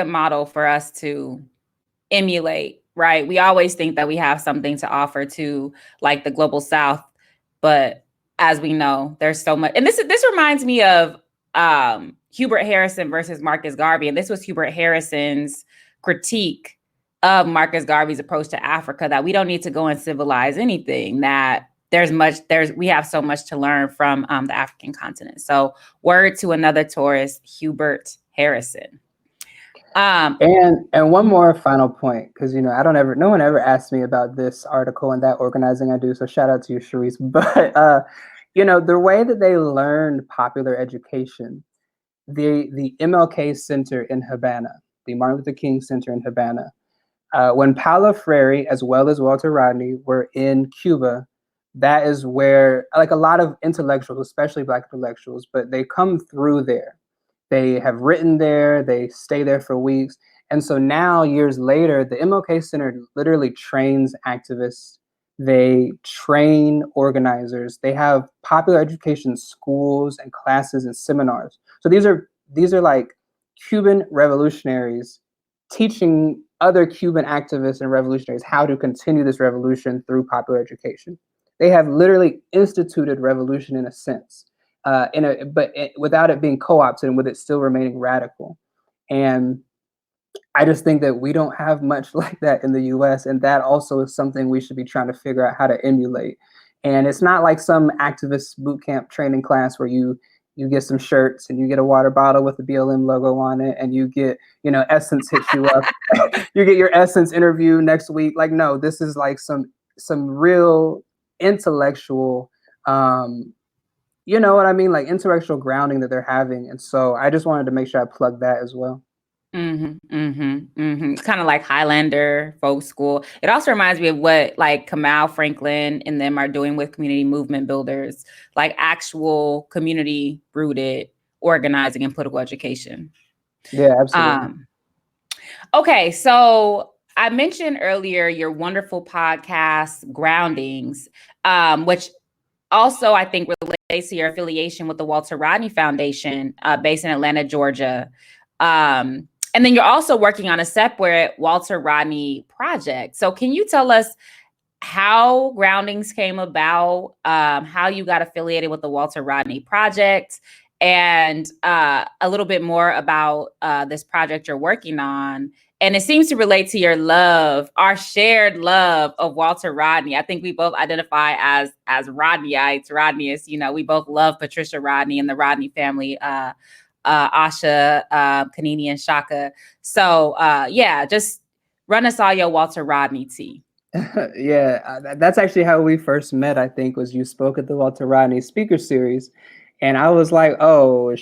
model for us to emulate, right? We always think that we have something to offer to, like, the global South, but as we know, there's so much. And this reminds me of Hubert Harrison versus Marcus Garvey, and this was Hubert Harrison's critique of Marcus Garvey's approach to Africa, that we don't need to go and civilize anything, that we have so much to learn from the African continent. So, word to another Taurus, Hubert Harrison. And one more final point, because no one ever asked me about this article and that organizing I do. So shout out to you, Sharice. But the way that they learned popular education, the MLK Center in Havana, the Martin Luther King Center in Havana, when Paulo Freire as well as Walter Rodney were in Cuba, that is where, like, a lot of intellectuals, especially Black intellectuals, but they come through there. They have written there, they stay there for weeks. And so now, years later, the MLK Center literally trains activists. They train organizers. They have popular education schools and classes and seminars. So these are like Cuban revolutionaries teaching other Cuban activists and revolutionaries how to continue this revolution through popular education. They have literally instituted revolution in a sense. Without it being co-opted and with it still remaining radical. And I just think that we don't have much like that in the US, and that also is something we should be trying to figure out how to emulate. And it's not like some activist boot camp training class where you get some shirts and you get a water bottle with the BLM logo on it, and you get, Essence hits you up. You get your Essence interview next week. Like, no, this is like some real intellectual you know what I mean? Like intellectual grounding that they're having. And so I just wanted to make sure I plug that as well. It's kind of like Highlander folk school. It also reminds me of what like Kamal Franklin and them are doing with community movement builders, like actual community rooted organizing and political education. Yeah, absolutely. Okay, so I mentioned earlier your wonderful podcast, Groundings, which also I think relates to your affiliation with the Walter Rodney Foundation, based in Atlanta, Georgia. And then you're also working on a separate Walter Rodney project. So can you tell us how Groundings came about, how you got affiliated with the Walter Rodney Project, and a little bit more about this project you're working on? And it seems to relate to your love, our shared love of Walter Rodney. I think we both identify as Rodneyites, Rodneyists. You know, we both love Patricia Rodney and the Rodney family, Asha, Kanini, and Shaka. So yeah, just run us all your Walter Rodney tea. Yeah, that's actually how we first met, I think, was you spoke at the Walter Rodney speaker series. And I was like, oh,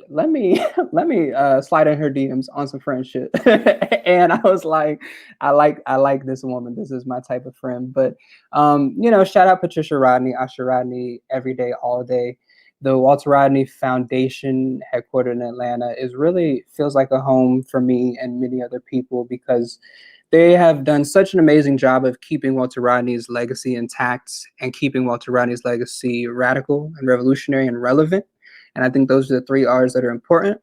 let me slide in her DMs on some friendship. And I was like, I like this woman. This is my type of friend. But you know, shout out Patricia Rodney, Asha Rodney, every day, all day. The Walter Rodney Foundation, headquartered in Atlanta, feels like a home for me and many other people, because they have done such an amazing job of keeping Walter Rodney's legacy intact and keeping Walter Rodney's legacy radical and revolutionary and relevant. And I think those are the 3 R's that are important.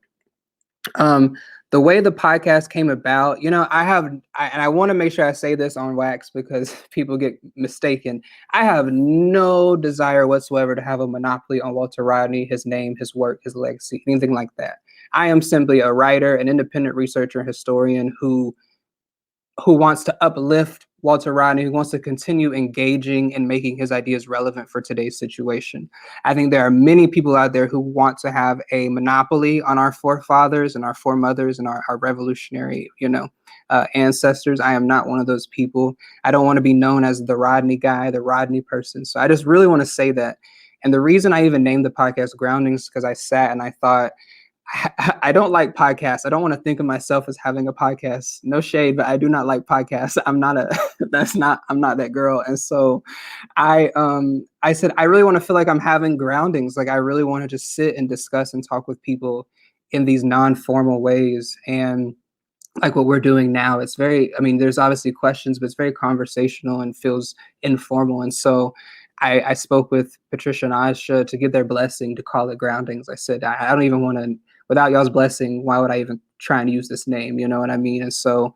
The way the podcast came about, you know, and I want to make sure I say this on wax because people get mistaken. I have no desire whatsoever to have a monopoly on Walter Rodney, his name, his work, his legacy, anything like that. I am simply a writer, an independent researcher, and historian who wants to uplift Walter Rodney, who wants to continue engaging and making his ideas relevant for today's situation. I think there are many people out there who want to have a monopoly on our forefathers and our foremothers and our revolutionary, ancestors. I am not one of those people. I don't want to be known as the Rodney guy, the Rodney person. So I just really want to say that. And the reason I even named the podcast Groundings, because I sat and I thought, I don't like podcasts. I don't want to think of myself as having a podcast. No shade, but I do not like podcasts. I'm not that girl. And so I said, I really want to feel like I'm having groundings. Like I really want to just sit and discuss and talk with people in these non-formal ways. And like what we're doing now, it's there's obviously questions, but it's very conversational and feels informal. And so I spoke with Patricia and Asha to get their blessing to call it Groundings. I said, I don't even want to, without y'all's blessing, why would I even try and use this name? You know what I mean? And so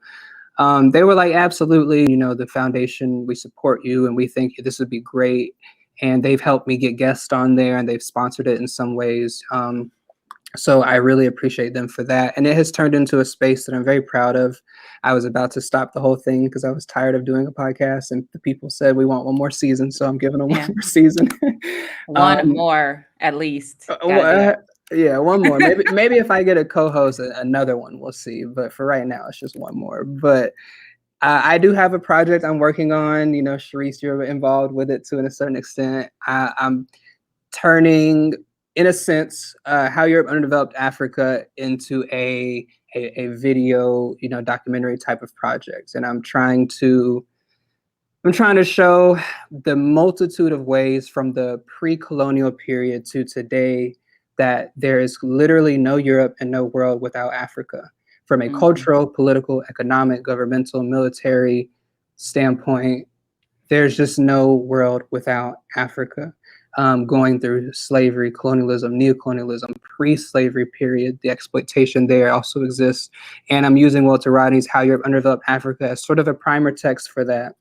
they were like, absolutely, the foundation, we support you and we think this would be great. And they've helped me get guests on there and they've sponsored it in some ways. So I really appreciate them for that. And it has turned into a space that I'm very proud of. I was about to stop the whole thing because I was tired of doing a podcast and the people said, we want one more season. So I'm giving them one more season. One more, at least. Yeah, one more. Maybe if I get a co-host, another one, we'll see. But for right now, it's just one more. But I do have a project I'm working on. Sharice, you're involved with it to a certain extent. I'm turning, in a sense, How Europe Underdeveloped Africa into a video, documentary type of project. And I'm trying to show the multitude of ways from the pre-colonial period to today that there is literally no Europe and no world without Africa. From a cultural, political, economic, governmental, military standpoint, there's just no world without Africa. Going through slavery, colonialism, neocolonialism, pre-slavery period, the exploitation there also exists. And I'm using Walter Rodney's How Europe Underdeveloped Africa as sort of a primer text for that.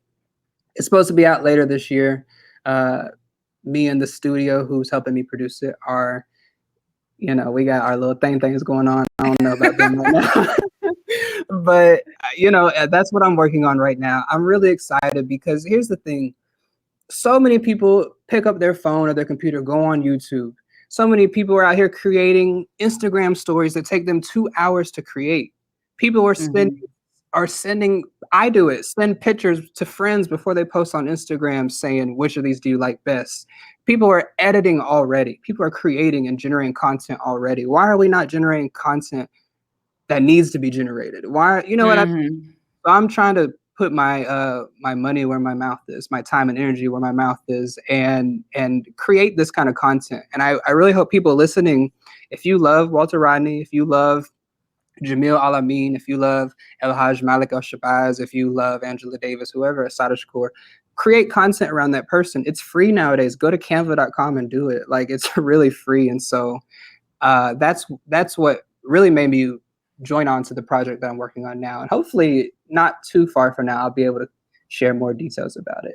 It's supposed to be out later this year. Me and the studio who's helping me produce it are, we got our little things going on. I don't know about them right now. But, that's what I'm working on right now. I'm really excited because here's the thing. So many people pick up their phone or their computer, go on YouTube. So many people are out here creating Instagram stories that take them 2 hours to create. People are are send pictures to friends before they post on Instagram saying, which of these do you like best? People are editing already. People are creating and generating content already. Why are we not generating content that needs to be generated? Why, what I'm trying to put my my money where my mouth is, my time and energy where my mouth is, and create this kind of content. And I really hope people listening, if you love Walter Rodney, if you love Jamil Al-Amin, if you love El Haj Malik Al-Shabazz, if you love Angela Davis, whoever, Assata Shakur, create content around that person. It's free nowadays. Go to canva.com and do it. Like, it's really free. And so that's what really made me join on to the project that I'm working on now. And hopefully not too far from now, I'll be able to share more details about it,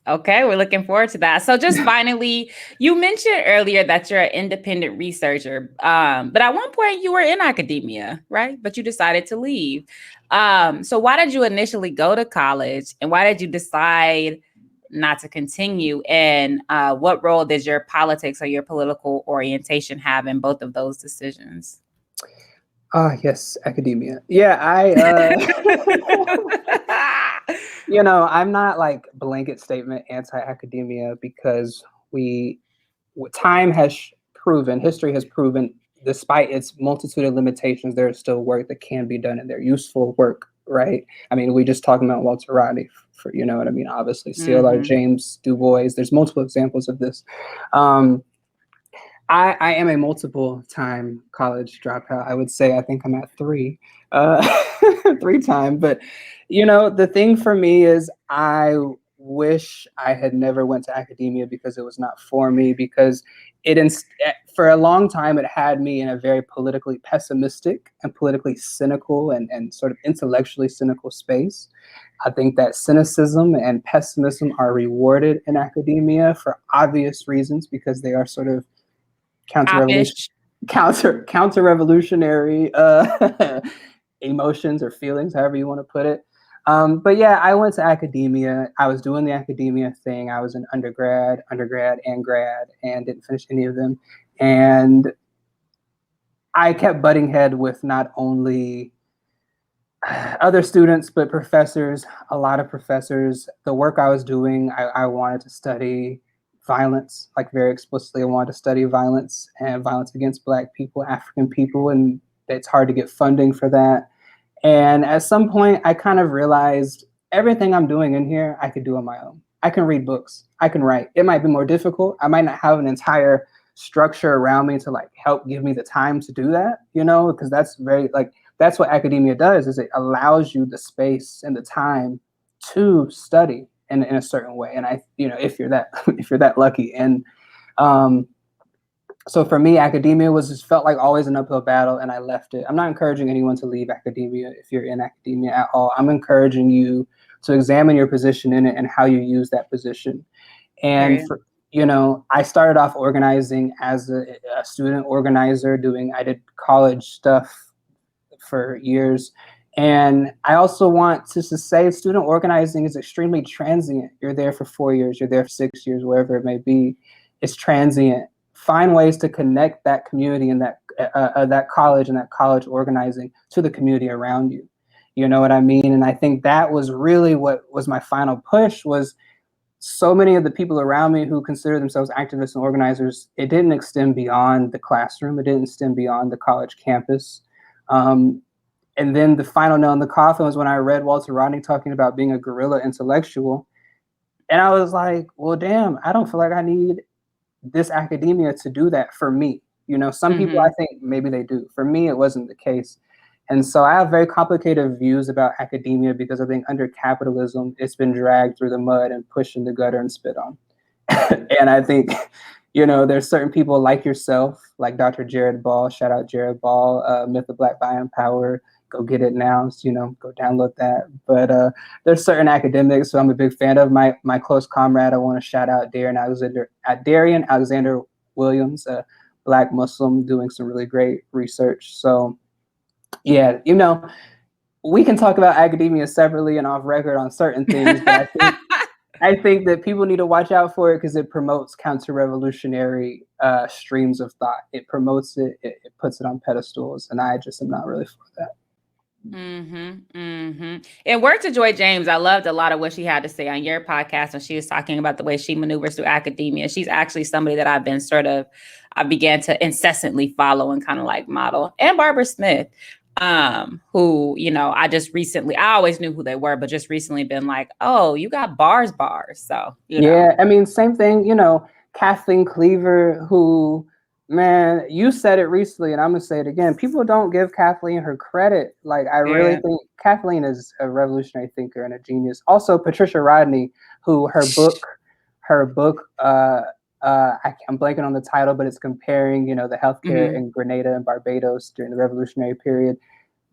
Okay, we're looking forward to that. So just finally, you mentioned earlier that you're an independent researcher, but at one point you were in academia, right? But you decided to leave. So why did you initially go to college, and why did you decide not to continue? And what role did your politics or your political orientation have in both of those decisions? Yes, academia. Yeah, I'm not like blanket statement anti-academia, because history has proven, despite its multitude of limitations, there is still work that can be done, and they're useful work, right? I mean, we just talking about Walter Rodney, for obviously, CLR James, Du Bois, there's multiple examples of this. I am a multiple time college dropout. I would say I think I'm at 3 time. But, the thing for me is I wish I had never went to academia, because it was not for me, because for a long time, it had me in a very politically pessimistic and politically cynical and sort of intellectually cynical space. I think that cynicism and pessimism are rewarded in academia for obvious reasons, because they are sort of counter-revolutionary emotions or feelings, however you want to put it. But yeah, I went to academia. I was doing the academia thing. I was in undergrad and grad, and didn't finish any of them. And I kept butting head with not only other students, but professors, a lot of professors. The work I was doing, I wanted to study violence, like very explicitly. I wanted to study violence, and violence against Black people, African people, and it's hard to get funding for that. And at some point, I kind of realized everything I'm doing in here, I could do on my own. I can read books, I can write. It might be more difficult. I might not have an entire structure around me to like help give me the time to do that, because that's that's what academia does, is it allows you the space and the time to study in a certain way. And if you're that lucky. And so for me, academia felt like always an uphill battle, and I left it. I'm not encouraging anyone to leave academia if you're in academia at all. I'm encouraging you to examine your position in it and how you use that position. And I started off organizing as a student organizer. I did college stuff for years. And I also want to say student organizing is extremely transient. You're there for 4 years, you're there for 6 years, wherever it may be. It's transient. Find ways to connect that community and that college and that college organizing to the community around you. You know what I mean? And I think that was really what was my final push, was so many of the people around me who consider themselves activists and organizers, it didn't extend beyond the classroom. It didn't extend beyond the college campus. And then the final nail in the coffin was when I read Walter Rodney talking about being a guerrilla intellectual. And I was like, well, damn, I don't feel like I need this academia to do that for me. Some people, I think maybe they do. For me, it wasn't the case. And so I have very complicated views about academia, because I think under capitalism, it's been dragged through the mud and pushed in the gutter and spit on. And I think, there's certain people like yourself, like Dr. Jared Ball, shout out Jared Ball, Myth of Black Buying Power. Go get it now, go download that. But there's certain academics who I'm a big fan of. My close comrade, I want to shout out Darian Alexander Williams, a Black Muslim doing some really great research. So yeah, we can talk about academia separately and off record on certain things, but I think that people need to watch out for it, because it promotes counter-revolutionary streams of thought. It promotes it, it puts it on pedestals, and I just am not really for that. And word to Joy James, I loved a lot of what she had to say on your podcast when she was talking about the way she maneuvers through academia. She's actually somebody that I began to incessantly follow and kind of like model. And Barbara Smith, who, you know, I always knew who they were, but just recently been like, oh, you got bars. So, you know. I mean, same thing, you know, Kathleen Cleaver, who, man, you said it recently, and I'm gonna say it again. People don't give Kathleen her credit. Like, I really think Kathleen is a revolutionary thinker and a genius. Also, Patricia Rodney, who her book, I'm blanking on the title, but it's comparing, you know, the healthcare in Grenada and Barbados during the revolutionary period.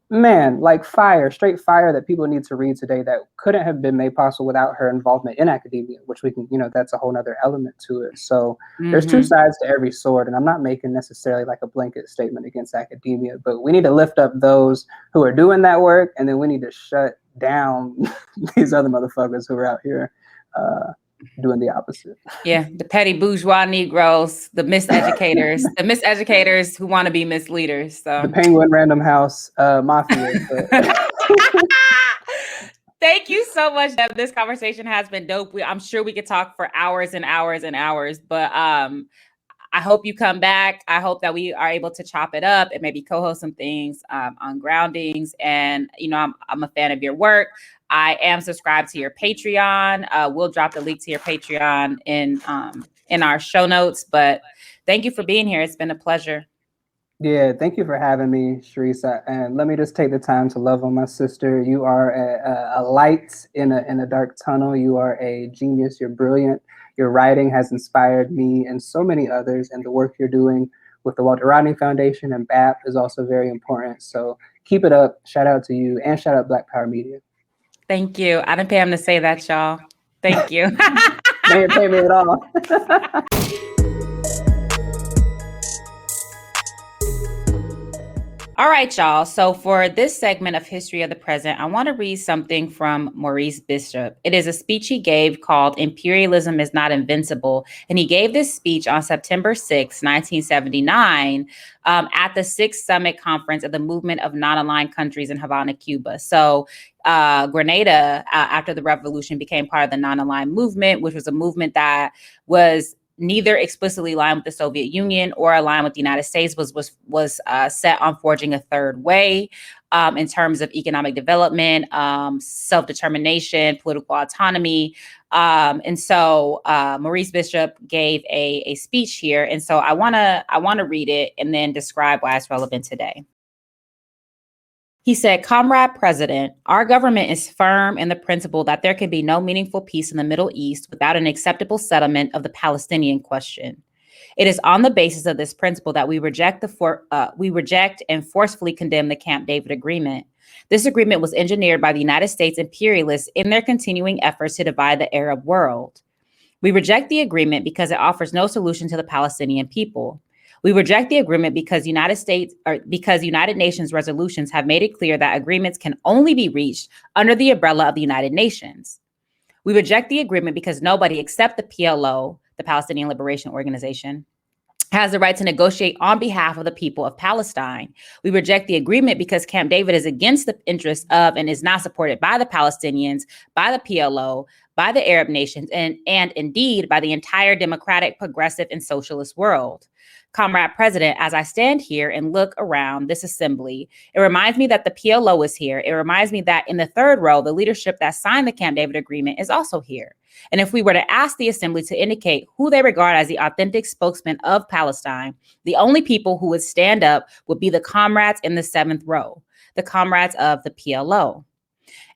Man, like straight fire that people need to read today that couldn't have been made possible without her involvement in academia, which we can, you know, that's a whole nother element to it. So there's two sides to every sword, and I'm not making necessarily like a blanket statement against academia, but we need to lift up those who are doing that work, and then we need to shut down these other motherfuckers who are out here doing the opposite. Yeah, the petty bourgeois Negroes, the miseducators who want to be misleaders. So the Penguin Random House Mafia. Thank you so much, Deb. This conversation has been dope. I'm sure we could talk for hours and hours and hours, but I hope you come back. I hope that we are able to chop it up and maybe co-host some things on Groundings. And, you know, I'm a fan of your work. I am subscribed to your Patreon. We'll drop the link to your Patreon in our show notes. But thank you for being here. It's been a pleasure. Yeah, thank you for having me, Sharisa. And let me just take the time to love on my sister. You are a light in a dark tunnel. You are a genius. You're brilliant. Your writing has inspired me and so many others. And the work you're doing with the Walter Rodney Foundation and BAP is also very important. So keep it up. Shout out to you and shout out Black Power Media. Thank you. I didn't pay him to say that, y'all. Thank you. They didn't pay me at all. All right, y'all. So for this segment of History of the Present, I want to read something from Maurice Bishop. It is a speech he gave called Imperialism is Not Invincible. And he gave this speech on September 6, 1979, at the Sixth Summit Conference of the Movement of Non-Aligned Countries in Havana, Cuba. So Grenada, after the revolution, became part of the non-aligned movement, which was a movement that was neither explicitly aligned with the Soviet Union or aligned with the United States, was set on forging a third way in terms of economic development, self-determination, political autonomy. And so Maurice Bishop gave a speech here. And so I want to read it and then describe why it's relevant today. He said, "Comrade President, our government is firm in the principle that there can be no meaningful peace in the Middle East without an acceptable settlement of the Palestinian question. It is on the basis of this principle that we reject and forcefully condemn the Camp David Agreement. This agreement was engineered by the United States imperialists in their continuing efforts to divide the Arab world. We reject the agreement because it offers no solution to the Palestinian people. We reject the agreement because United Nations resolutions have made it clear that agreements can only be reached under the umbrella of the United Nations. We reject the agreement because nobody except the PLO, the Palestinian Liberation Organization, has the right to negotiate on behalf of the people of Palestine. We reject the agreement because Camp David is against the interests of and is not supported by the Palestinians, by the PLO, by the Arab nations, and indeed by the entire democratic, progressive, and socialist world. Comrade President, as I stand here and look around this assembly, it reminds me that the PLO is here. It reminds me that in the third row, the leadership that signed the Camp David Agreement is also here. And if we were to ask the assembly to indicate who they regard as the authentic spokesman of Palestine, the only people who would stand up would be the comrades in the seventh row, the comrades of the PLO.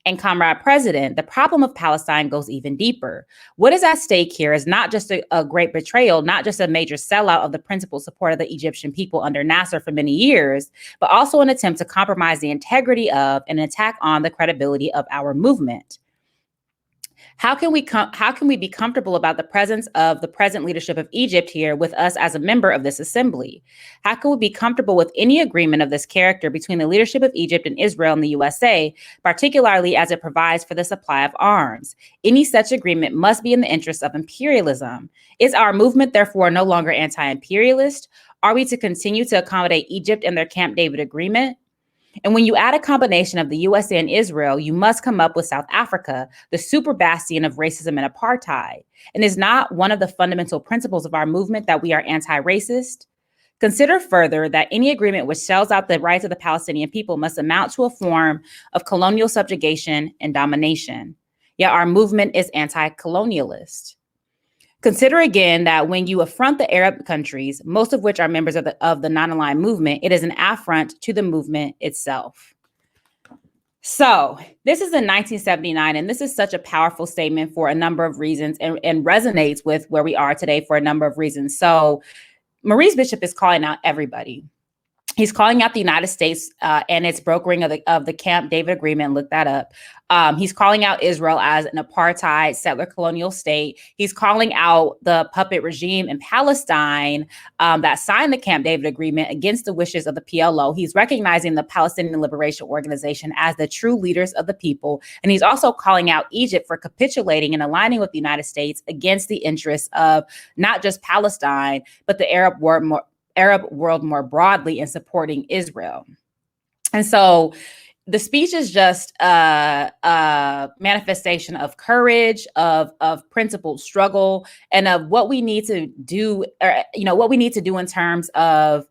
And Comrade President, the problem of Palestine goes even deeper. What is at stake here is not just a great betrayal, not just a major sellout of the principal support of the Egyptian people under Nasser for many years, but also an attempt to compromise the integrity of and attack on the credibility of our movement. How can we be comfortable about the presence of the present leadership of Egypt here with us as a member of this assembly? How can we be comfortable with any agreement of this character between the leadership of Egypt and Israel and the USA, particularly as it provides for the supply of arms? Any such agreement must be in the interest of imperialism. Is our movement therefore no longer anti-imperialist? Are we to continue to accommodate Egypt and their Camp David Agreement? And when you add a combination of the USA and Israel, you must come up with South Africa, the super bastion of racism and apartheid. And is not one of the fundamental principles of our movement that we are anti-racist? Consider further that any agreement which sells out the rights of the Palestinian people must amount to a form of colonial subjugation and domination. Yet our movement is anti-colonialist. Consider again that when you affront the Arab countries, most of which are members of the non-aligned movement, it is an affront to the movement itself. So this is in 1979, and this is such a powerful statement for a number of reasons and resonates with where we are today for a number of reasons. So Maurice Bishop is calling out everybody. He's calling out the United States and its brokering of the Camp David Agreement. Look that up. He's calling out Israel as an apartheid settler colonial state. He's calling out the puppet regime in Palestine that signed the Camp David Agreement against the wishes of the PLO. He's recognizing the Palestinian Liberation Organization as the true leaders of the people. And he's also calling out Egypt for capitulating and aligning with the United States against the interests of not just Palestine, but the Arab world more broadly in supporting Israel. And so the speech is just a manifestation of courage, of principled struggle, and of what we need to do, or, what we need to do in terms of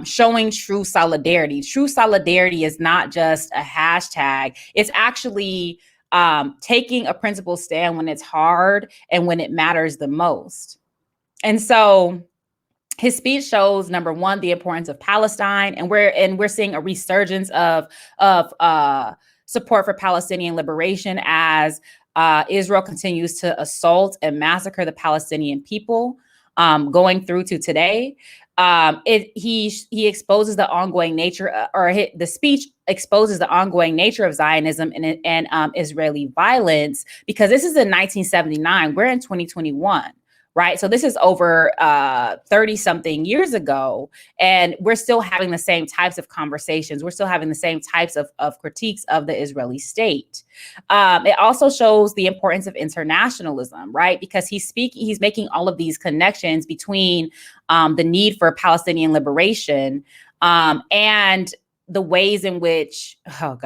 showing true solidarity. True solidarity is not just a hashtag. It's actually taking a principled stand when it's hard and when it matters the most. And so his speech shows, number one, the importance of Palestine, and we're seeing a resurgence of support for Palestinian liberation as Israel continues to assault and massacre the Palestinian people, going through to today. He exposes the ongoing nature, the speech exposes the ongoing nature of Zionism and Israeli violence, because this is in 1979. We're in 2021. Right. So this is over 30 something years ago, and we're still having the same types of conversations. We're still having the same types of critiques of the Israeli state. It also shows the importance of internationalism, right? Because he's making all of these connections between the need for Palestinian liberation and the ways in which, and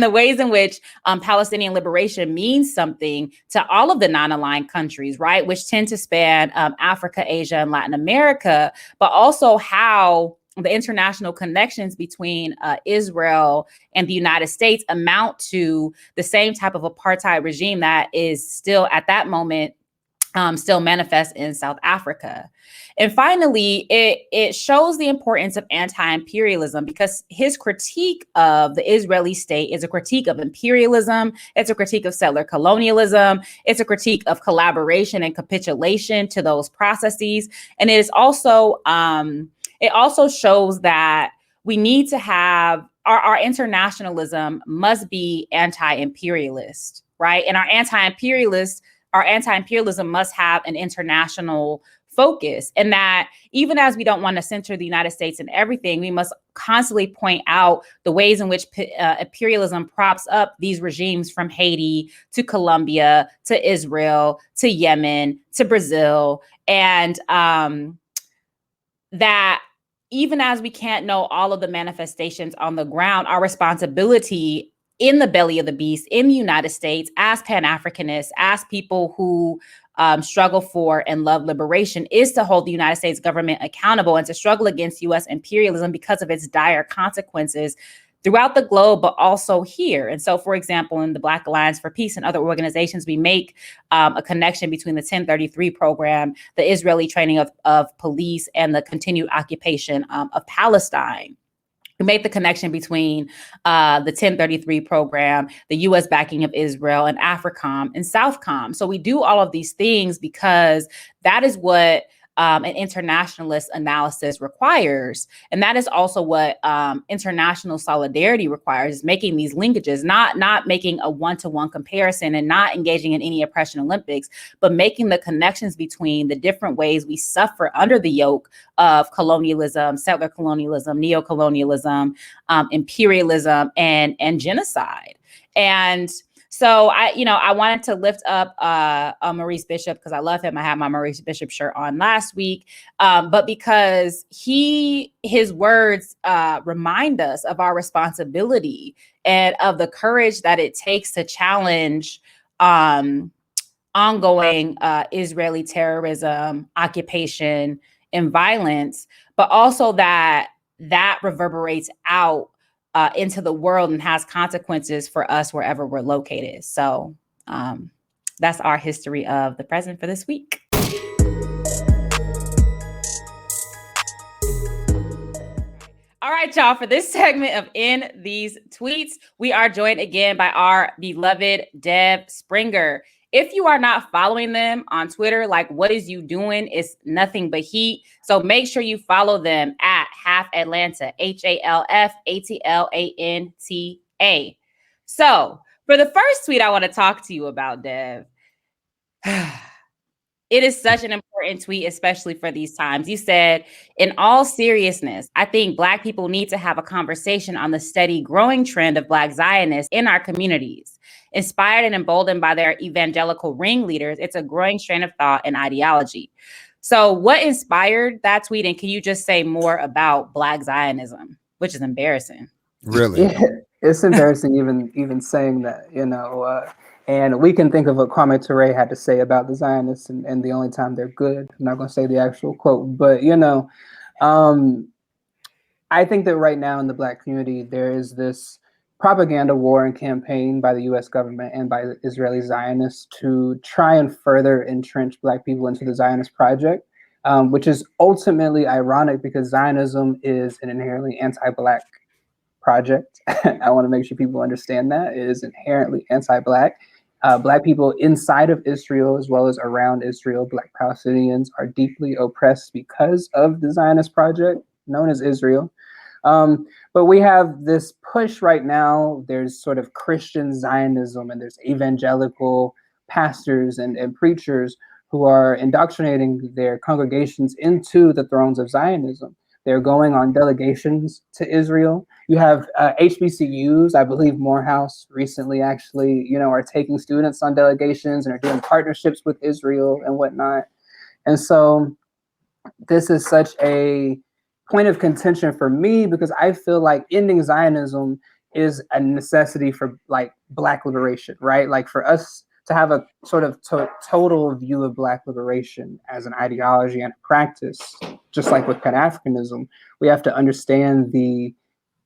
the ways in which Palestinian liberation means something to all of the non-aligned countries, right? Which tend to span Africa, Asia, and Latin America, but also how the international connections between Israel and the United States amount to the same type of apartheid regime that is still at that moment still manifest in South Africa. And finally, it shows the importance of anti-imperialism, because his critique of the Israeli state is a critique of imperialism. It's a critique of settler colonialism. It's a critique of collaboration and capitulation to those processes. And it also shows that we need to have our internationalism must be anti-imperialist, right? And our anti-imperialism must have an international focus, and that even as we don't want to center the United States in everything, we must constantly point out the ways in which imperialism props up these regimes, from Haiti to Colombia to Israel to Yemen to Brazil, and that even as we can't know all of the manifestations on the ground, our responsibility in the belly of the beast in the United States as Pan-Africanists, as people who struggle for and love liberation, is to hold the United States government accountable and to struggle against U.S. imperialism because of its dire consequences throughout the globe, but also here. And so, for example, in the Black Alliance for Peace and other organizations, we make a connection between the 1033 program, the Israeli training of police, and the continued occupation of Palestine. We made the connection between the 1033 program, the U.S. backing of Israel, and AFRICOM and Southcom. So we do all of these things because that is what an internationalist analysis requires. And that is also what international solidarity requires, is making these linkages, not making a one-to-one comparison and not engaging in any oppression Olympics, but making the connections between the different ways we suffer under the yoke of colonialism, settler colonialism, neocolonialism, imperialism, and genocide. And So I wanted to lift up Maurice Bishop because I love him. I had my Maurice Bishop shirt on last week, but because his words remind us of our responsibility and of the courage that it takes to challenge ongoing Israeli terrorism, occupation, and violence, but also that reverberates out into the world and has consequences for us wherever we're located. So that's our history of the present for this week. All right, y'all, for this segment of In These Tweets, we are joined again by our beloved Dev Springer. If you are not following them on Twitter, like, what is you doing? It's nothing but heat. So make sure you follow them at Half Atlanta, HALF ATLANTA. So for the first tweet I want to talk to you about, Dev, it is such an important tweet, especially for these times. You said, in all seriousness, I think Black people need to have a conversation on the steady growing trend of Black Zionists in our communities. Inspired and emboldened by their evangelical ringleaders, it's a growing strain of thought and ideology. So what inspired that tweet? And can you just say more about Black Zionism, which is embarrassing? Really? Yeah, it's embarrassing even saying that, and we can think of what Kwame Ture had to say about the Zionists and the only time they're good. I'm not going to say the actual quote, but, I think that right now in the Black community, there is this propaganda war and campaign by the US government and by the Israeli Zionists to try and further entrench Black people into the Zionist project, which is ultimately ironic because Zionism is an inherently anti-Black project. I want to make sure people understand that. It is inherently anti-Black. Black people inside of Israel, as well as around Israel, Black Palestinians are deeply oppressed because of the Zionist project known as Israel. But we have this push right now. There's sort of Christian Zionism, and there's evangelical pastors and preachers who are indoctrinating their congregations into the thrones of Zionism. They're going on delegations to Israel. You have HBCUs, I believe Morehouse recently actually, are taking students on delegations and are doing partnerships with Israel and whatnot. And so this is such a point of contention for me because I feel like ending Zionism is a necessity for like Black liberation, right? Like for us to have a sort of total view of Black liberation as an ideology and a practice, just like with Pan-Africanism, we have to understand the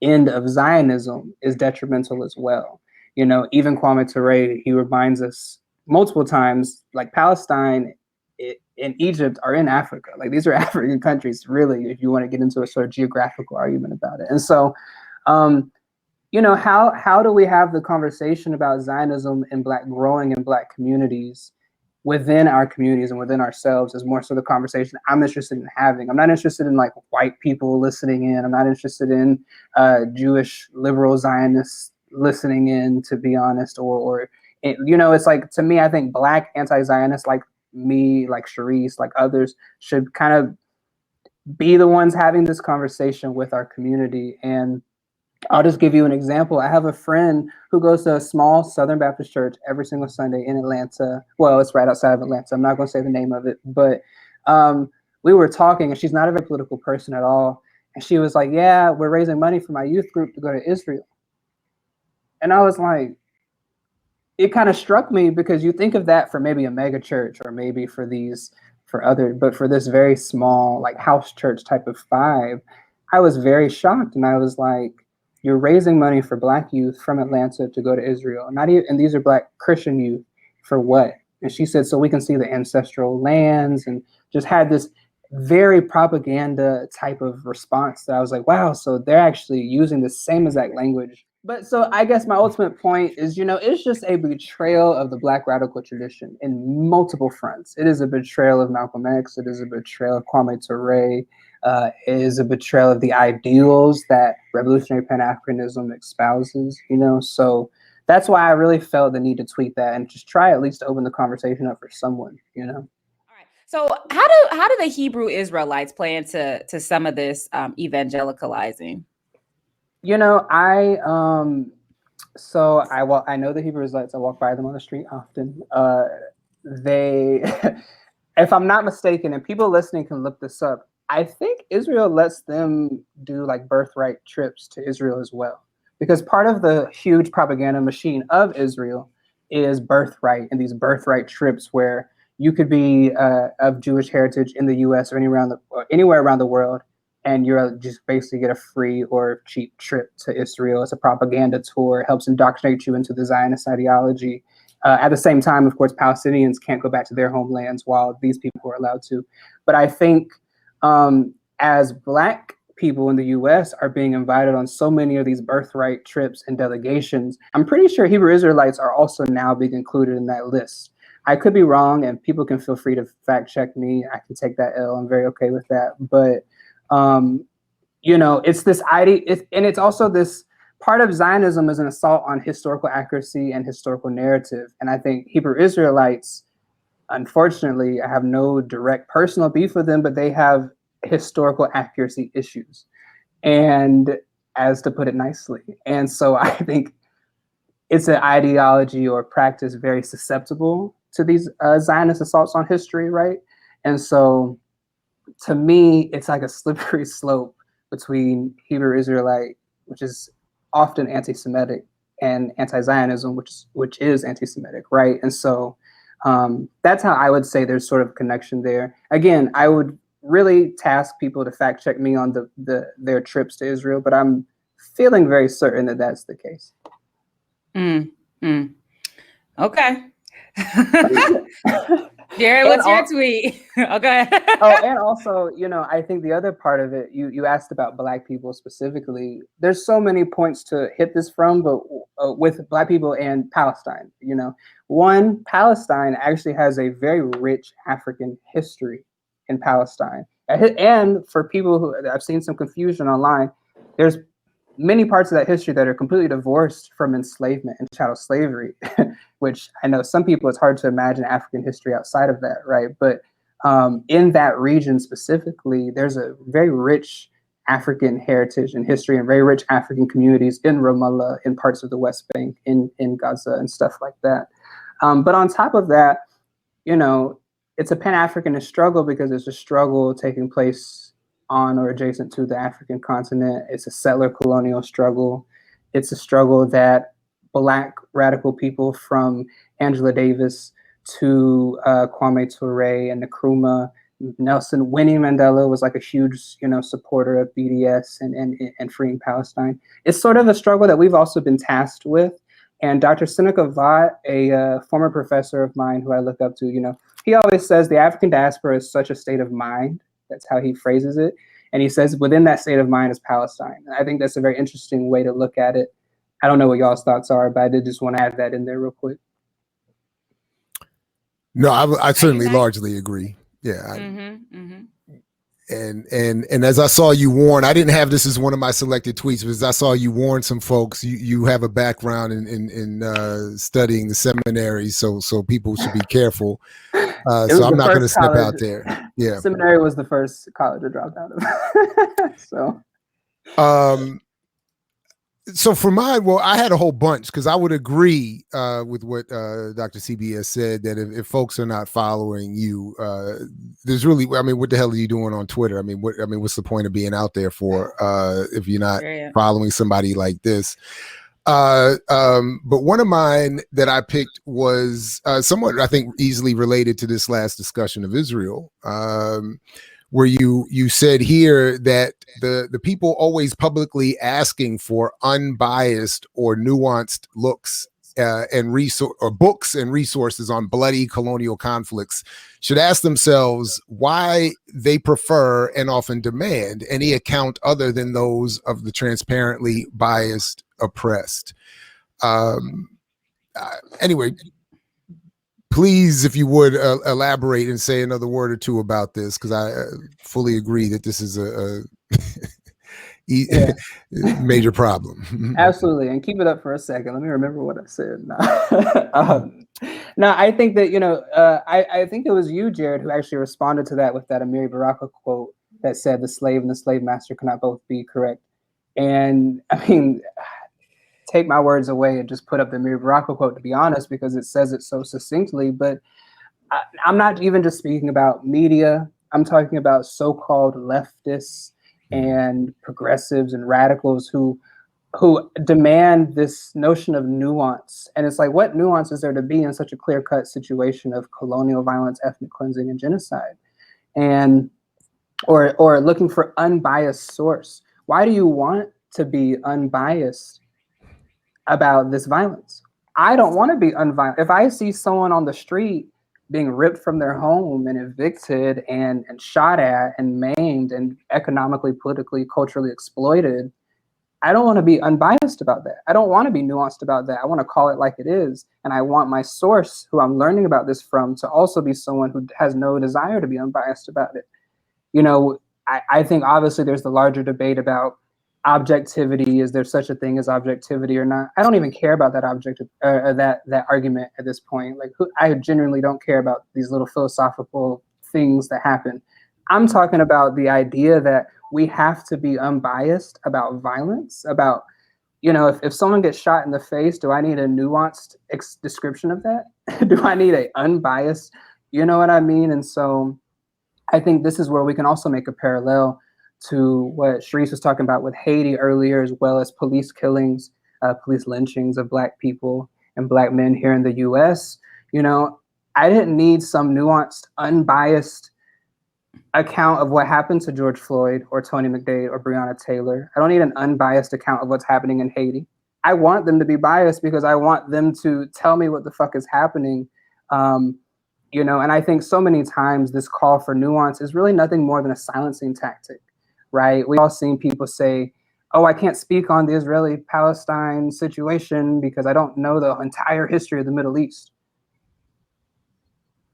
end of Zionism is detrimental as well. Even Kwame Ture, he reminds us multiple times, like Palestine and Egypt are in Africa. Like these are African countries, really, if you want to get into a sort of geographical argument about it. And so, how do we have the conversation about Zionism and growing in Black communities within our communities and within ourselves is more so the conversation I'm interested in having. I'm not interested in like white people listening in. I'm not interested in Jewish liberal Zionists listening in, to be honest, or it's like, to me, I think Black anti-Zionists like me, like Sharice, like others should kind of be the ones having this conversation with our community. And I'll just give you an example. I have a friend who goes to a small Southern Baptist church every single Sunday in Atlanta. Well, it's right outside of Atlanta. I'm not going to say the name of it, but we were talking, and she's not a very political person at all. And she was like, yeah, we're raising money for my youth group to go to Israel. And I was like, it kind of struck me because you think of that for maybe a mega church or maybe for but for this very small, like house church type of vibe, I was very shocked. And I was like, you're raising money for Black youth from Atlanta to go to Israel. And these are Black Christian youth for what? And she said, so we can see the ancestral lands, and just had this very propaganda type of response that I was like, wow, so they're actually using the same exact language. But so I guess my ultimate point is, it's just a betrayal of the Black radical tradition in multiple fronts. It is a betrayal of Malcolm X. It is a betrayal of Kwame Ture. It is a betrayal of the ideals that revolutionary Pan-Africanism espouses, So that's why I really felt the need to tweet that and just try at least to open the conversation up for someone, All right. So how do the Hebrew Israelites play into some of this evangelicalizing? So I know the Hebrew Israelites. I walk by them on the street often. They, if I'm not mistaken, and people listening can look this up, I think Israel lets them do like birthright trips to Israel as well. Because part of the huge propaganda machine of Israel is birthright and these birthright trips where you could be of Jewish heritage in the U.S. or anywhere around the world, and you're just basically get a free or cheap trip to Israel. It's a propaganda tour. It helps indoctrinate you into the Zionist ideology. At the same time, of course, Palestinians can't go back to their homelands while these people are allowed to. But I think as Black people in the U.S. are being invited on so many of these birthright trips and delegations, I'm pretty sure Hebrew Israelites are also now being included in that list. I could be wrong, and people can feel free to fact check me. I can take that L. I'm very okay with that. But it's this idea, and it's also this part of Zionism is an assault on historical accuracy and historical narrative. And I think Hebrew Israelites, unfortunately, I have no direct personal beef with them, but they have historical accuracy issues, and as to put it nicely. And so I think it's an ideology or practice very susceptible to these Zionist assaults on history, right? And so to me, it's like a slippery slope between Hebrew Israelite, which is often anti-Semitic, and anti-Zionism, which is anti-Semitic, right? And so that's how I would say there's sort of a connection there. Again, I would really task people to fact check me on their trips to Israel, but I'm feeling very certain that that's the case. Okay. Jared, what's your tweet? Okay. And also, I think the other part of it, you asked about Black people specifically. There's so many points to hit this from, but with Black people and Palestine, one, Palestine actually has a very rich African history in Palestine. And for people who, I've seen some confusion online, there's many parts of that history that are completely divorced from enslavement and chattel slavery, which I know some people, it's hard to imagine African history outside of that, right? But in that region specifically, there's a very rich African heritage and history and very rich African communities in Ramallah, in parts of the West Bank, in Gaza and stuff like that. But on top of that, it's a Pan-Africanist struggle because it's a struggle taking place on or adjacent to the African continent. It's a settler colonial struggle. It's a struggle that Black radical people from Angela Davis to Kwame Ture and Nkrumah, Winnie Mandela was like a huge, supporter of BDS and freeing Palestine. It's sort of a struggle that we've also been tasked with. And Dr. Seneca Vaught, a former professor of mine who I look up to, he always says the African diaspora is such a state of mind. That's how he phrases it. And he says within that state of mind is Palestine. And I think that's a very interesting way to look at it. I don't know what y'all's thoughts are, but I did just want to add that in there real quick. No, I certainly largely agree. Yeah. And as I saw you warn, I didn't have this as one of my selected tweets, but as I saw you warn some folks, you have a background in studying the seminary, so people should be careful. So I'm not going to step out there. Yeah, seminary was the first college I dropped out of. So for mine, well, I had a whole bunch because I would agree with what Dr. CBS said, that if folks are not following you, there's really, what the hell are you doing on Twitter? What's the point of being out there for if you're not following somebody like this? But one of mine that I picked was somewhat, I think, easily related to this last discussion of Israel, where you said here that the people always publicly asking for unbiased or nuanced looks books and resources on bloody colonial conflicts should ask themselves why they prefer and often demand any account other than those of the transparently biased oppressed. Anyway, please, if you would elaborate and say another word or two about this, because I fully agree that this is a major problem. Absolutely. And keep it up for a second. Let me remember what I said. No, I think that, I think it was you, Jared, who actually responded to that with that Amiri Baraka quote that said the slave and the slave master cannot both be correct. And take my words away and just put up the Amiri Baraka quote, to be honest, because it says it so succinctly. But I'm not even just speaking about media. I'm talking about so-called leftists and progressives and radicals who demand this notion of nuance. And it's like, what nuance is there to be in such a clear-cut situation of colonial violence, ethnic cleansing, and genocide? And or looking for unbiased source. Why do you want to be unbiased about this violence? I don't want to be unbiased. If I see someone on the street being ripped from their home and evicted and shot at and maimed and economically, politically, culturally exploited, I don't want to be unbiased about that. I don't want to be nuanced about that. I want to call it like it is. And I want my source, who I'm learning about this from, to also be someone who has no desire to be unbiased about it. You know, I think obviously there's the larger debate about objectivity. Is there such a thing as objectivity or not? I don't even care about that that argument at this point. Like, I genuinely don't care about these little philosophical things that happen. I'm talking about the idea that we have to be unbiased about violence, about, you know, if someone gets shot in the face, do I need a nuanced description of that? Do I need a unbiased, you know what I mean? And so I think this is where we can also make a parallel to what Sharice was talking about with Haiti earlier, as well as police killings, police lynchings of Black people and Black men here in the US. You know, I didn't need some nuanced, unbiased account of what happened to George Floyd or Tony McDade or Breonna Taylor. I don't need an unbiased account of what's happening in Haiti. I want them to be biased because I want them to tell me what the fuck is happening. You know, and I think so many times this call for nuance is really nothing more than a silencing tactic, right? We've all seen people say, oh, I can't speak on the Israeli-Palestine situation because I don't know the entire history of the Middle East.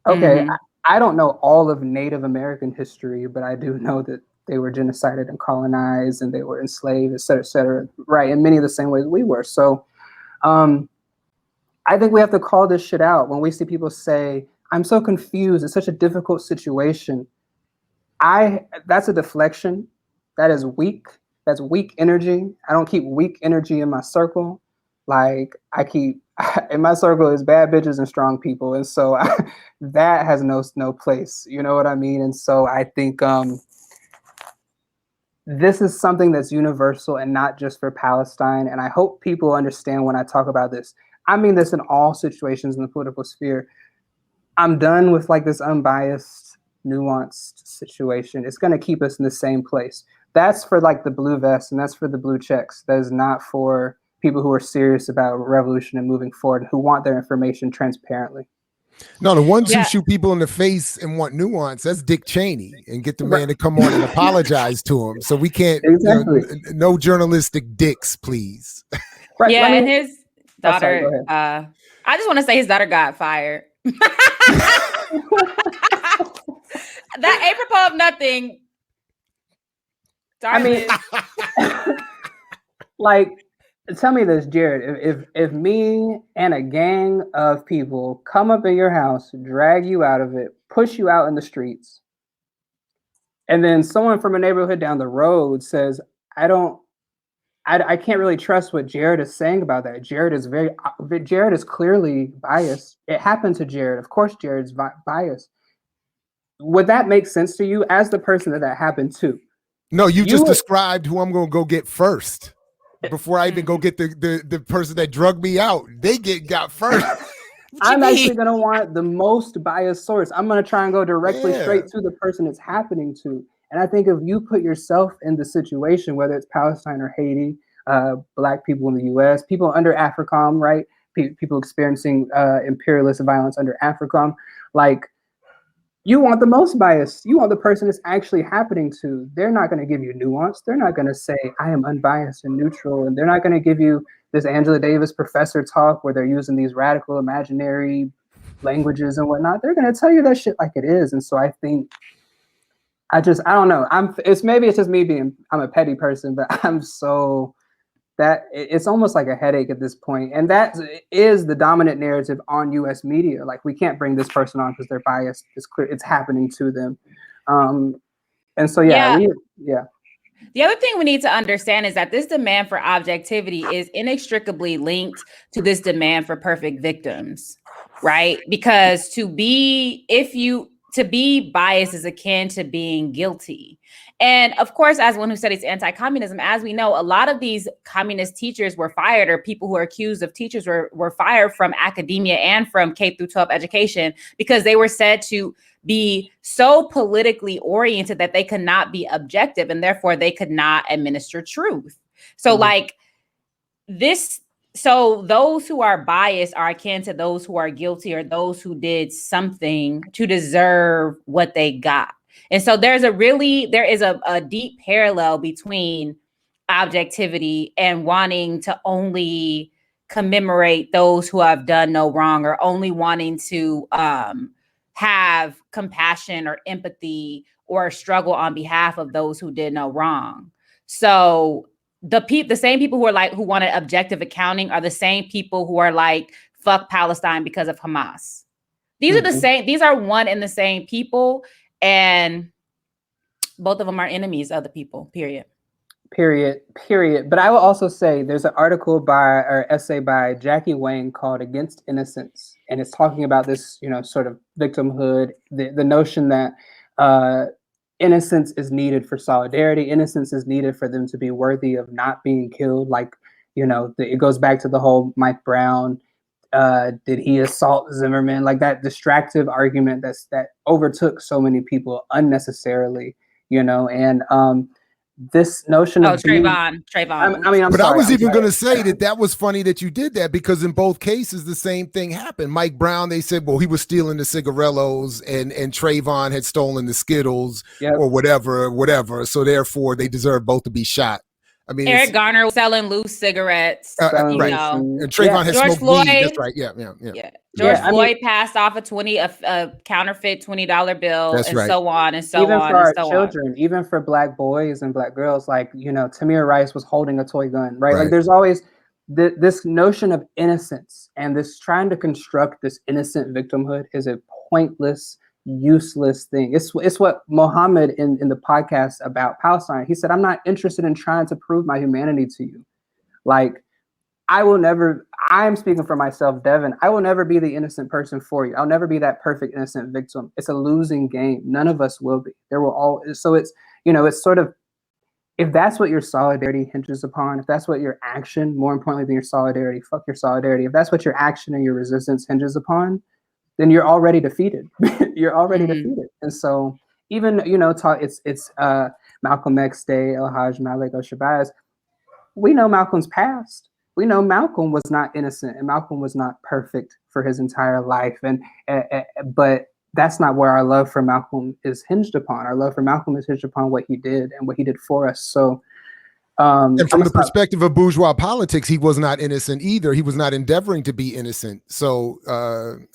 Okay, I don't know all of Native American history, but I do know that they were genocided and colonized and they were enslaved, et cetera, right? In many of the same ways we were. So I think we have to call this shit out when we see people say, I'm so confused. It's such a difficult situation. That's a deflection. That is weak. That's weak energy. I don't keep weak energy in my circle. Like in my circle is bad bitches and strong people. And so that has no place. You know what I mean? And so I think this is something that's universal and not just for Palestine. And I hope people understand when I talk about this. I mean this in all situations in the political sphere. I'm done with like this unbiased, nuanced situation. It's going to keep us in the same place. That's for like the blue vests and that's for the blue checks. That is not for people who are serious about revolution and moving forward, who want their information transparently. No, the ones who shoot people in the face and want nuance, that's Dick Cheney, and get the man to come on and apologize to him. So we can't, exactly. No journalistic dicks, please. Right. Yeah, and his daughter, I just want to say his daughter got fired. That apropos of nothing. Darling. I mean, like, tell me this, Jared. If me and a gang of people come up in your house, drag you out of it, push you out in the streets, and then someone from a neighborhood down the road says, I can't really trust what Jared is saying about that. Jared is clearly biased. It happened to Jared. Of course, Jared's biased. Would that make sense to you as the person that happened to? No, you just described who I'm going to go get first. Before I even go get the person that drugged me out. They got first. I'm actually going to want the most biased source. I'm going to try and go directly straight to the person it's happening to. And I think if you put yourself in the situation, whether it's Palestine or Haiti, Black people in the US, people under AFRICOM, right? People experiencing imperialist violence under AFRICOM, like, you want the most biased. You want the person it's actually happening to. They're not going to give you nuance. They're not going to say, I am unbiased and neutral. And they're not going to give you this Angela Davis professor talk where they're using these radical imaginary languages and whatnot. They're going to tell you that shit like it is. And so I think, I don't know. Maybe it's just me I'm a petty person, but I'm so, that it's almost like a headache at this point. And that is the dominant narrative on US media. Like, we can't bring this person on because they're biased. It's clear it's happening to them. And so, yeah. The other thing we need to understand is that this demand for objectivity is inextricably linked to this demand for perfect victims, right? Because to be biased is akin to being guilty. And of course, as one who studies anti-communism, as we know, a lot of these communist teachers were fired, or people who are accused of teachers were fired from academia and from K through 12 education, because they were said to be so politically oriented that they could not be objective, and therefore they could not administer truth. So so those who are biased are akin to those who are guilty, or those who did something to deserve what they got. And so there is a deep parallel between objectivity and wanting to only commemorate those who have done no wrong, or only wanting to have compassion or empathy or struggle on behalf of those who did no wrong. So the same people who wanted objective accounting are the same people who are like, fuck Palestine because of Hamas. These are the same, these are one and the same people, and both of them are enemies of the people, period. But I will also say there's an essay by Jackie Wang called Against Innocence. And it's talking about this, sort of victimhood, the notion that innocence is needed for solidarity. Innocence is needed for them to be worthy of not being killed. Like, it goes back to the whole Mike Brown, did he assault Zimmerman? Like that distractive argument that overtook so many people unnecessarily, and this notion of Trayvon. I was even going to say that was funny that you did that, because in both cases the same thing happened. Mike Brown, they said, well, he was stealing the cigarellos, and Trayvon had stolen the Skittles, or whatever. So therefore, they deserve both to be shot. I mean, Eric Garner was selling loose cigarettes. Right. And Trayvon had George smoked Floyd, weed. That's right. Yeah. George Floyd passed off a counterfeit $20 bill, and so on and so even on. For our so children, even for Black boys and Black girls, like Tamir Rice was holding a toy gun, right? Like there's always this notion of innocence, and this trying to construct this innocent victimhood is a pointless, useless thing. It's what Mohammed in the podcast about Palestine, he said, I'm not interested in trying to prove my humanity to you. Like, I'm speaking for myself, Devyn, I will never be the innocent person for you. I'll never be that perfect innocent victim. It's a losing game. None of us will be. So it's, it's sort of, if that's what your solidarity hinges upon, if that's what your action, more importantly than your solidarity, fuck your solidarity, if that's what your action and your resistance hinges upon, then you're already defeated. You're already defeated. And so even, it's Malcolm X Day, El Hajj Malik Shabazz. We know Malcolm's past. We know Malcolm was not innocent, and Malcolm was not perfect for his entire life. But that's not where our love for Malcolm is hinged upon. Our love for Malcolm is hinged upon what he did and what he did for us. So, and from the perspective of bourgeois politics, he was not innocent either. He was not endeavoring to be innocent. So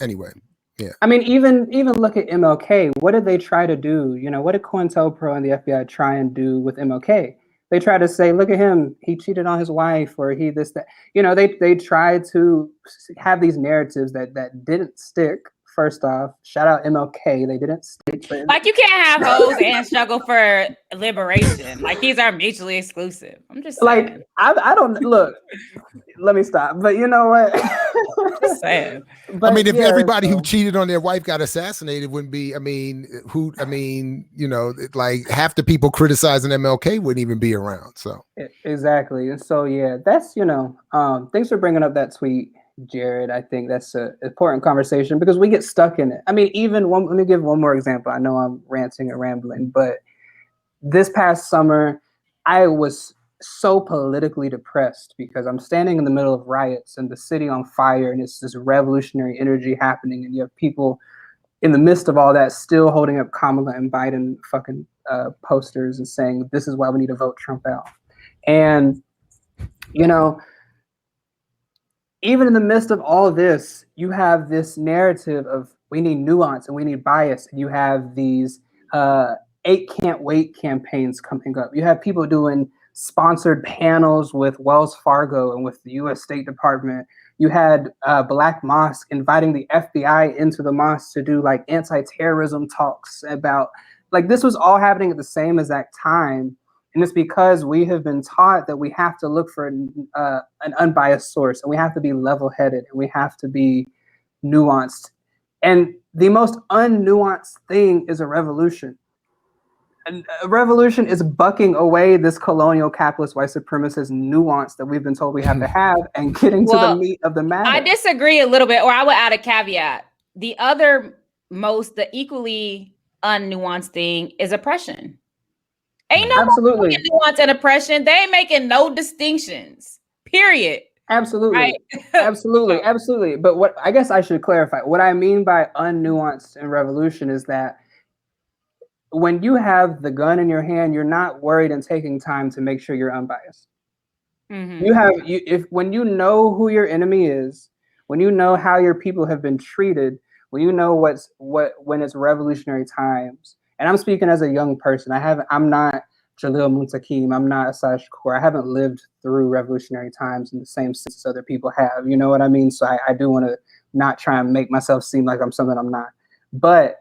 anyway. Yeah. I mean, even look at MLK. What did they try to do? What did COINTELPRO and the FBI try and do with MLK? They try to say, look at him, he cheated on his wife, or he this, that. They tried to have these narratives that didn't stick. First off, shout out MLK. They didn't stick. Like, you can't have hoes and struggle for liberation. Like, these are mutually exclusive. I'm just saying. Like, I don't look. Let me stop. But you know what? Just saying. But, I mean, if everybody who cheated on their wife got assassinated, wouldn't be. Like half the people criticizing MLK wouldn't even be around. So exactly. And so that's thanks for bringing up that tweet, Jared. I think that's an important conversation because we get stuck in it. I mean, let me give one more example. I know I'm ranting and rambling, but this past summer, I was so politically depressed because I'm standing in the middle of riots and the city on fire, and it's this revolutionary energy happening, and you have people in the midst of all that still holding up Kamala and Biden fucking posters and saying, this is why we need to vote Trump out. And, even in the midst of all this, you have this narrative of we need nuance and we need bias. And you have these 8 Can't Wait campaigns coming up. You have people doing sponsored panels with Wells Fargo and with the U.S. State Department. You had Black Mosque inviting the FBI into the mosque to do like anti-terrorism talks about, like, this was all happening at the same exact time. And it's because we have been taught that we have to look for an unbiased source, and we have to be level-headed, and we have to be nuanced. And the most unnuanced thing is a revolution. And a revolution is bucking away this colonial capitalist white supremacist nuance that we've been told we have to have and getting to the meat of the matter. I disagree a little bit, or I would add a caveat. The equally unnuanced thing is oppression. Ain't no absolutely nuance and oppression. They ain't making no distinctions. Period. Absolutely. Right? Absolutely. But what I guess I should clarify, what I mean by unnuanced and revolution is that when you have the gun in your hand, you're not worried and taking time to make sure you're unbiased. Mm-hmm. When you know who your enemy is, when you know how your people have been treated, when you know when it's revolutionary times, and I'm speaking as a young person. I'm not Jalil Muntakim. I'm not Asaj Kaur. I haven't lived through revolutionary times in the same sense as other people have. You know what I mean? So I do want to not try and make myself seem like I'm something I'm not. But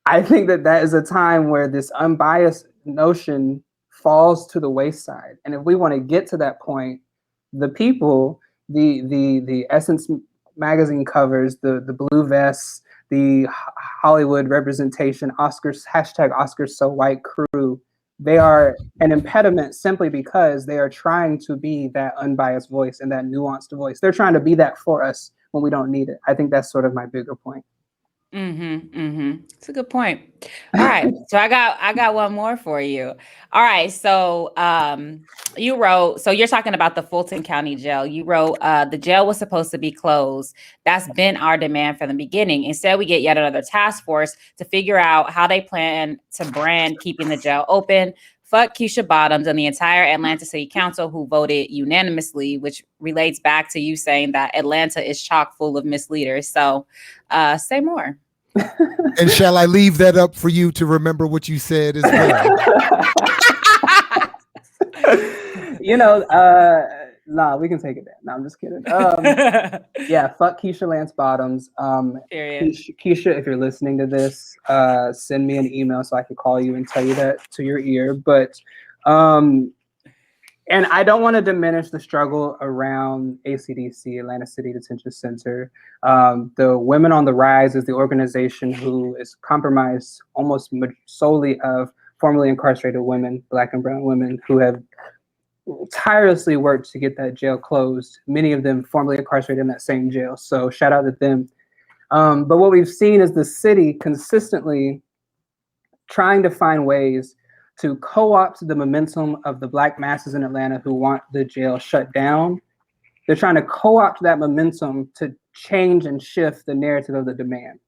I think that is a time where this unbiased notion falls to the wayside. And if we want to get to that point, the people, the Essence magazine covers, the blue vests, the Hollywood representation, Oscars, #OscarsSoWhite crew, they are an impediment simply because they are trying to be that unbiased voice and that nuanced voice. They're trying to be that for us when we don't need it. I think that's sort of my bigger point. It's a good point. All right. So I got one more for you. All right. So you wrote, so you're talking about the Fulton County Jail. You wrote, the jail was supposed to be closed. That's been our demand from the beginning. Instead, we get yet another task force to figure out how they plan to brand keeping the jail open. Fuck Keisha Bottoms and the entire Atlanta City Council who voted unanimously, which relates back to you saying that Atlanta is chock full of misleaders. So say more. And shall I leave that up for you to remember what you said as well? Nah, we can take it down. No, I'm just kidding. Yeah, fuck Keisha Lance Bottoms. Keisha, if you're listening to this, send me an email so I can call you and tell you that to your ear. But and I don't want to diminish the struggle around ACDC, Atlanta City Detention Center. The Women on the Rise is the organization who is comprised almost solely of formerly incarcerated women, Black and brown women, who have tirelessly worked to get that jail closed. Many of them formerly incarcerated in that same jail. So shout out to them. But what we've seen is the city consistently trying to find ways to co-opt the momentum of the Black masses in Atlanta who want the jail shut down. They're trying to co-opt that momentum to change and shift the narrative of the demand.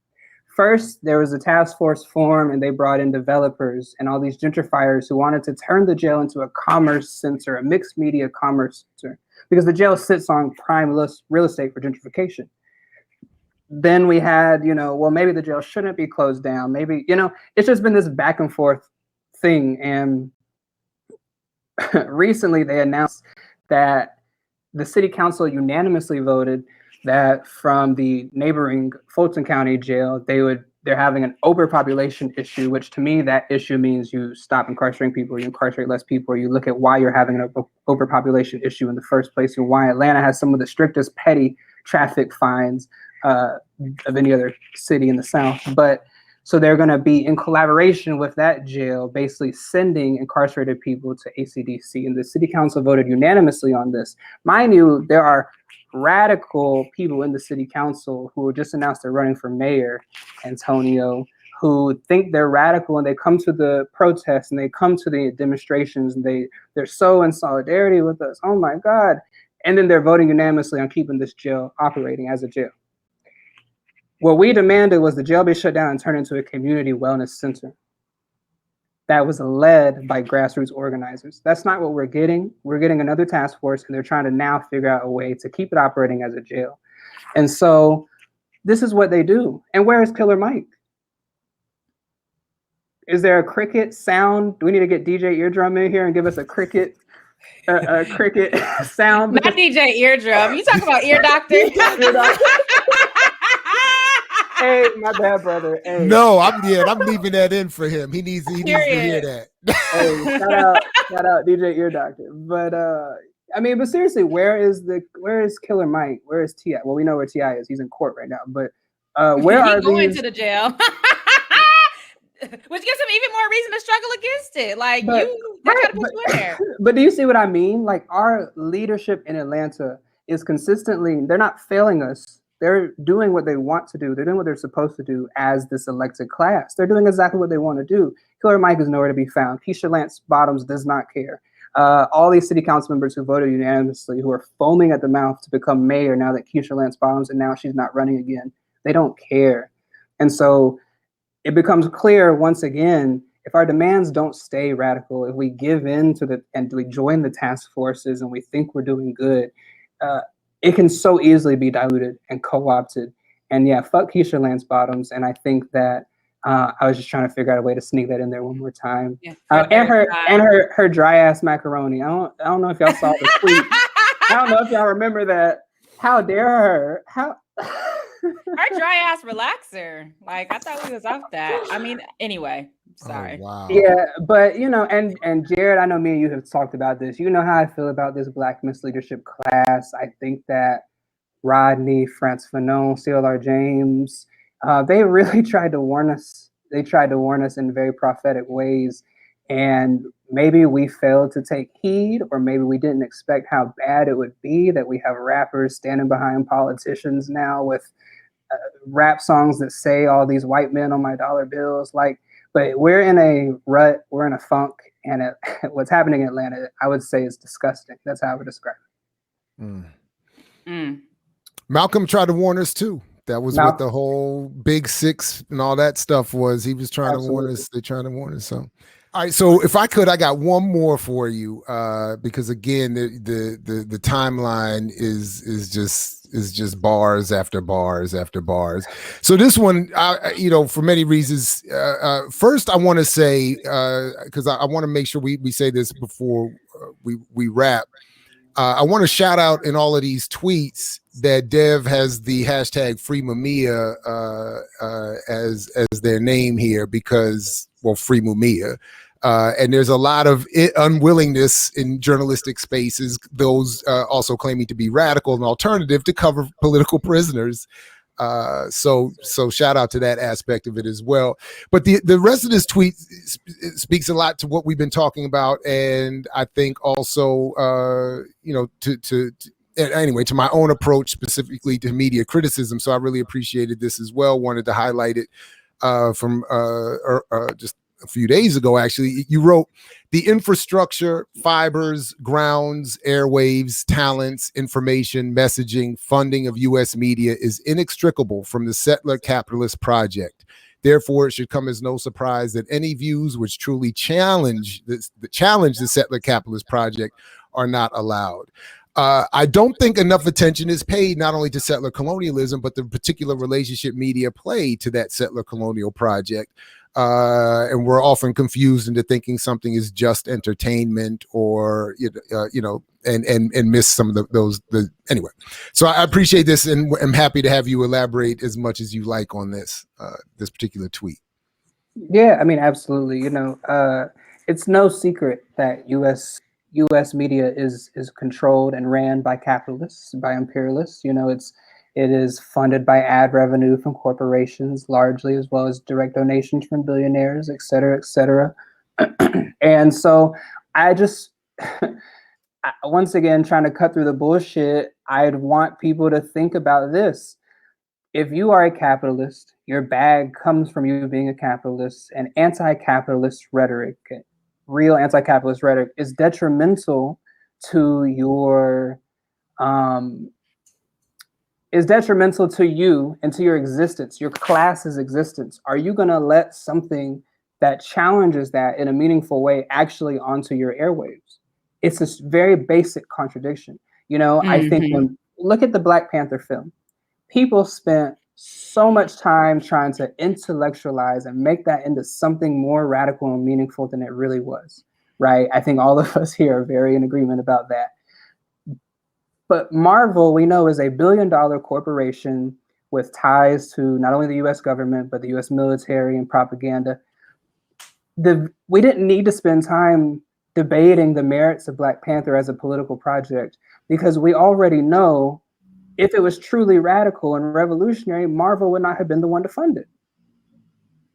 First, there was a task force formed and they brought in developers and all these gentrifiers who wanted to turn the jail into a commerce center, a mixed media commerce center, because the jail sits on prime real estate for gentrification. Then we had, well, maybe the jail shouldn't be closed down. Maybe, it's just been this back and forth thing. And recently they announced that the city council unanimously voted that from the neighboring Fulton County Jail, they're having an overpopulation issue, which to me, that issue means you stop incarcerating people, or you incarcerate less people, or you look at why you're having an overpopulation issue in the first place, and why Atlanta has some of the strictest petty traffic fines of any other city in the South. But so they're going to be in collaboration with that jail, basically sending incarcerated people to ACDC. And the city council voted unanimously on this. Mind you, there are radical people in the city council who just announced they're running for mayor, Antonio, who think they're radical, and they come to the protests and they come to the demonstrations and they're so in solidarity with us. Oh my God. And then they're voting unanimously on keeping this jail operating as a jail. What we demanded was the jail be shut down and turned into a community wellness center that was led by grassroots organizers. That's not what we're getting. We're getting another task force, and they're trying to now figure out a way to keep it operating as a jail. And so this is what they do. And where is Killer Mike? Is there a cricket sound? Do we need to get DJ Eardrum in here and give us a cricket sound? Not DJ Eardrum. You talking about Ear Doctor? Hey, my bad, brother. Hey. No, I'm leaving that in for him. He needs to hear that. Hey, shout out DJ Ear Doctor. But I mean, but seriously, where is Killer Mike? Where is T.I.? Well, we know where T.I. is. He's in court right now. But where are going these to the jail? Which gives him even more reason to struggle against it. Like they try to put you in there. But do you see what I mean? Like our leadership in Atlanta is consistently, they're not failing us. They're doing what they want to do. They're doing what they're supposed to do as this elected class. They're doing exactly what they want to do. Killer Mike is nowhere to be found. Keisha Lance Bottoms does not care. All these city council members who voted unanimously, who are foaming at the mouth to become mayor now that Keisha Lance Bottoms and now she's not running again, they don't care. And so it becomes clear once again, if our demands don't stay radical, if we give in to and we join the task forces and we think we're doing good, it can so easily be diluted and co-opted. And yeah, fuck Keisha Lance Bottoms. And I think that I was just trying to figure out a way to sneak that in there one more time. Yeah, and her dry ass macaroni. I don't know if y'all saw the tweet. I don't know if y'all remember that. How dare her? How her dry ass relaxer. Like I thought we was off that. I mean, anyway, sorry. Oh, wow. Yeah, but you know, and Jared, I know me and you have talked about this. You know how I feel about this Black misleadership class. I think that Rodney, Frantz Fanon, CLR James, they really tried to warn us. They tried to warn us in very prophetic ways. And maybe we failed to take heed, or maybe we didn't expect how bad it would be that we have rappers standing behind politicians now with rap songs that say all these white men on my dollar bills. Like, but we're in a rut, we're in a funk, and what's happening in Atlanta, I would say, is disgusting. That's how I would describe it. Malcolm tried to warn us too. That was what the whole Big Six and all that stuff was. He was trying to warn us. They're trying to warn us. So, all right. So if I could, I got one more for you, because again, the timeline is just bars after bars after bars. So this one, for many reasons. First, I want to say, because I want to make sure we say this before we wrap. I want to shout out in all of these tweets that Dev has the hashtag Free Mumia as their name here because, well, Free Mumia. And there's a lot of unwillingness in journalistic spaces, those also claiming to be radical and alternative, to cover political prisoners. So shout out to that aspect of it as well. But the rest of this tweet speaks a lot to what we've been talking about, and I think also to my own approach specifically to media criticism. So I really appreciated this as well. Wanted to highlight it from just a few days ago. Actually, you wrote, the infrastructure, fibers, grounds, airwaves, talents, information, messaging, funding of U.S. media is inextricable from the settler capitalist project. Therefore, it should come as no surprise that any views which truly challenge the settler capitalist project are not allowed. I don't think enough attention is paid not only to settler colonialism, but the particular relationship media play to that settler colonial project. And we're often confused into thinking something is just entertainment, or and miss some of those. Anyway, so I appreciate this, and I'm happy to have you elaborate as much as you like on this particular tweet. Yeah, I mean, absolutely. It's no secret that U.S. media is controlled and ran by capitalists, by imperialists. It is funded by ad revenue from corporations largely, as well as direct donations from billionaires, et cetera, et cetera. And so I just, once again, trying to cut through the bullshit, I'd want people to think about this. If you are a capitalist, your bag comes from you being a capitalist, and anti-capitalist rhetoric, real anti-capitalist rhetoric, is detrimental to your is detrimental to you and to your existence, your class's existence. Are you going to let something that challenges that in a meaningful way actually onto your airwaves? It's a very basic contradiction. I think look at the Black Panther film. People spent so much time trying to intellectualize and make that into something more radical and meaningful than it really was, right? I think all of us here are very in agreement about that. But Marvel, we know, is a $1 billion corporation with ties to not only the US government, but the US military and propaganda. We didn't need to spend time debating the merits of Black Panther as a political project, because we already know if it was truly radical and revolutionary, Marvel would not have been the one to fund it.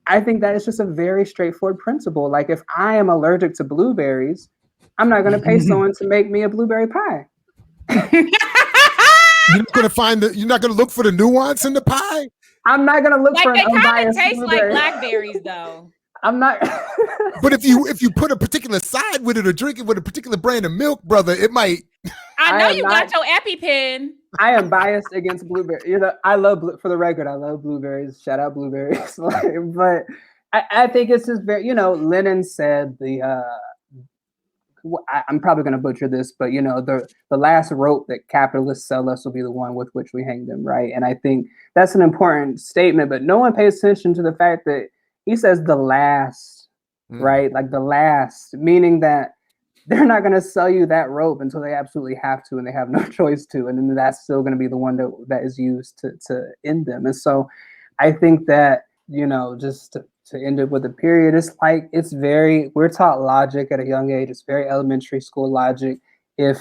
I think that is just a very straightforward principle. Like, if I am allergic to blueberries, I'm not going to pay someone to make me a blueberry pie. You're not going to look for the nuance in the pie. I'm not going to look for an unbiased They kind of taste blueberry. like blackberries, though. I'm not. But if you put a particular side with it or drink it with a particular brand of milk, brother, it might. I know you got your EpiPen. I am biased against blueberries. I love, for the record, I love blueberries. Shout out blueberries. But I think it's just very, Lenin said I'm probably going to butcher this, but the last rope that capitalists sell us will be the one with which we hang them, right? And I think that's an important statement, but no one pays attention to the fact that he says the last, right? Like the last, meaning that they're not going to sell you that rope until they absolutely have to, and they have no choice to, and then that's still going to be the one that is used to end them. And so I think that, just to end it with a period, we're taught logic at a young age. It's very elementary school logic. If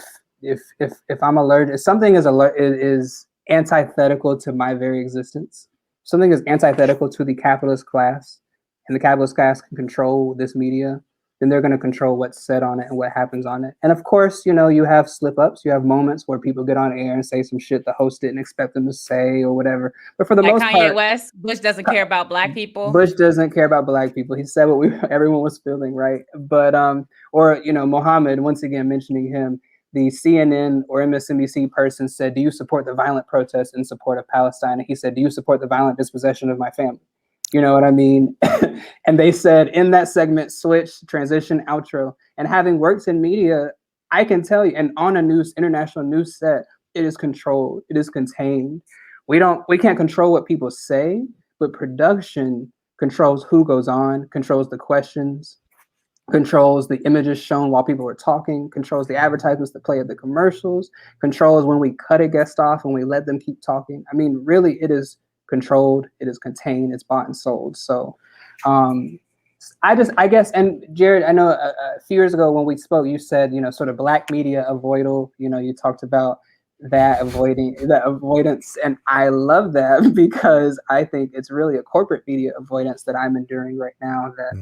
I'm allergic, if something is antithetical to my very existence, something is antithetical to the capitalist class, and the capitalist class can control this media, then they're going to control what's said on it and what happens on it. And of course, you have slip-ups, you have moments where people get on air and say some shit the host didn't expect them to say or whatever. But for the most part, Kanye West, Bush doesn't care about Black people. Bush doesn't care about Black people. He said what everyone was feeling, right? But Mohammed, once again mentioning him, the CNN or MSNBC person said, "Do you support the violent protests in support of Palestine?" And he said, "Do you support the violent dispossession of my family?" You know what I mean? And they said in that segment, switch, transition, outro. And having worked in media, I can tell you, and on a international news set, it is controlled, it is contained. We can't control what people say, but production controls who goes on, controls the questions, controls the images shown while people are talking, controls the advertisements that play at the commercials, controls when we cut a guest off and we let them keep talking. I mean, really, it is controlled, it is contained, it's bought and sold. So I guess, and Jared, I know a few years ago when we spoke, you said, sort of Black media avoidal, you talked about that avoidance. And I love that, because I think it's really a corporate media avoidance that I'm enduring right now, that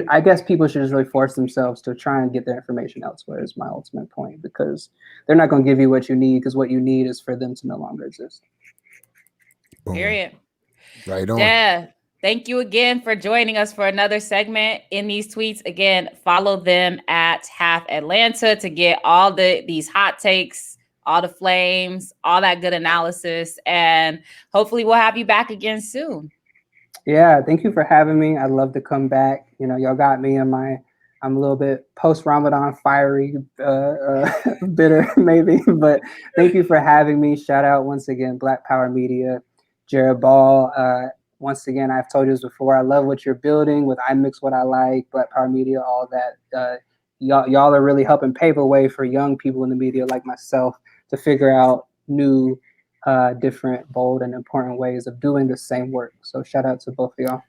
I guess people should just really force themselves to try and get their information elsewhere is my ultimate point, because they're not going to give you what you need, because what you need is for them to no longer exist. Period. Right on. Yeah. Thank you again for joining us for another segment in these tweets. Again, follow them at Half Atlanta to get all these hot takes, all the flames, all that good analysis. And hopefully we'll have you back again soon. Yeah, thank you for having me. I'd love to come back. Y'all got me in I'm a little bit post-Ramadan fiery, bitter maybe, but thank you for having me. Shout out once again, Black Power Media, Jared Ball. Once again, I've told you this before, I love what you're building with I Mix What I Like, Black Power Media, all that. Y'all are really helping pave a way for young people in the media like myself to figure out new, different, bold, and important ways of doing the same work. So shout out to both of y'all.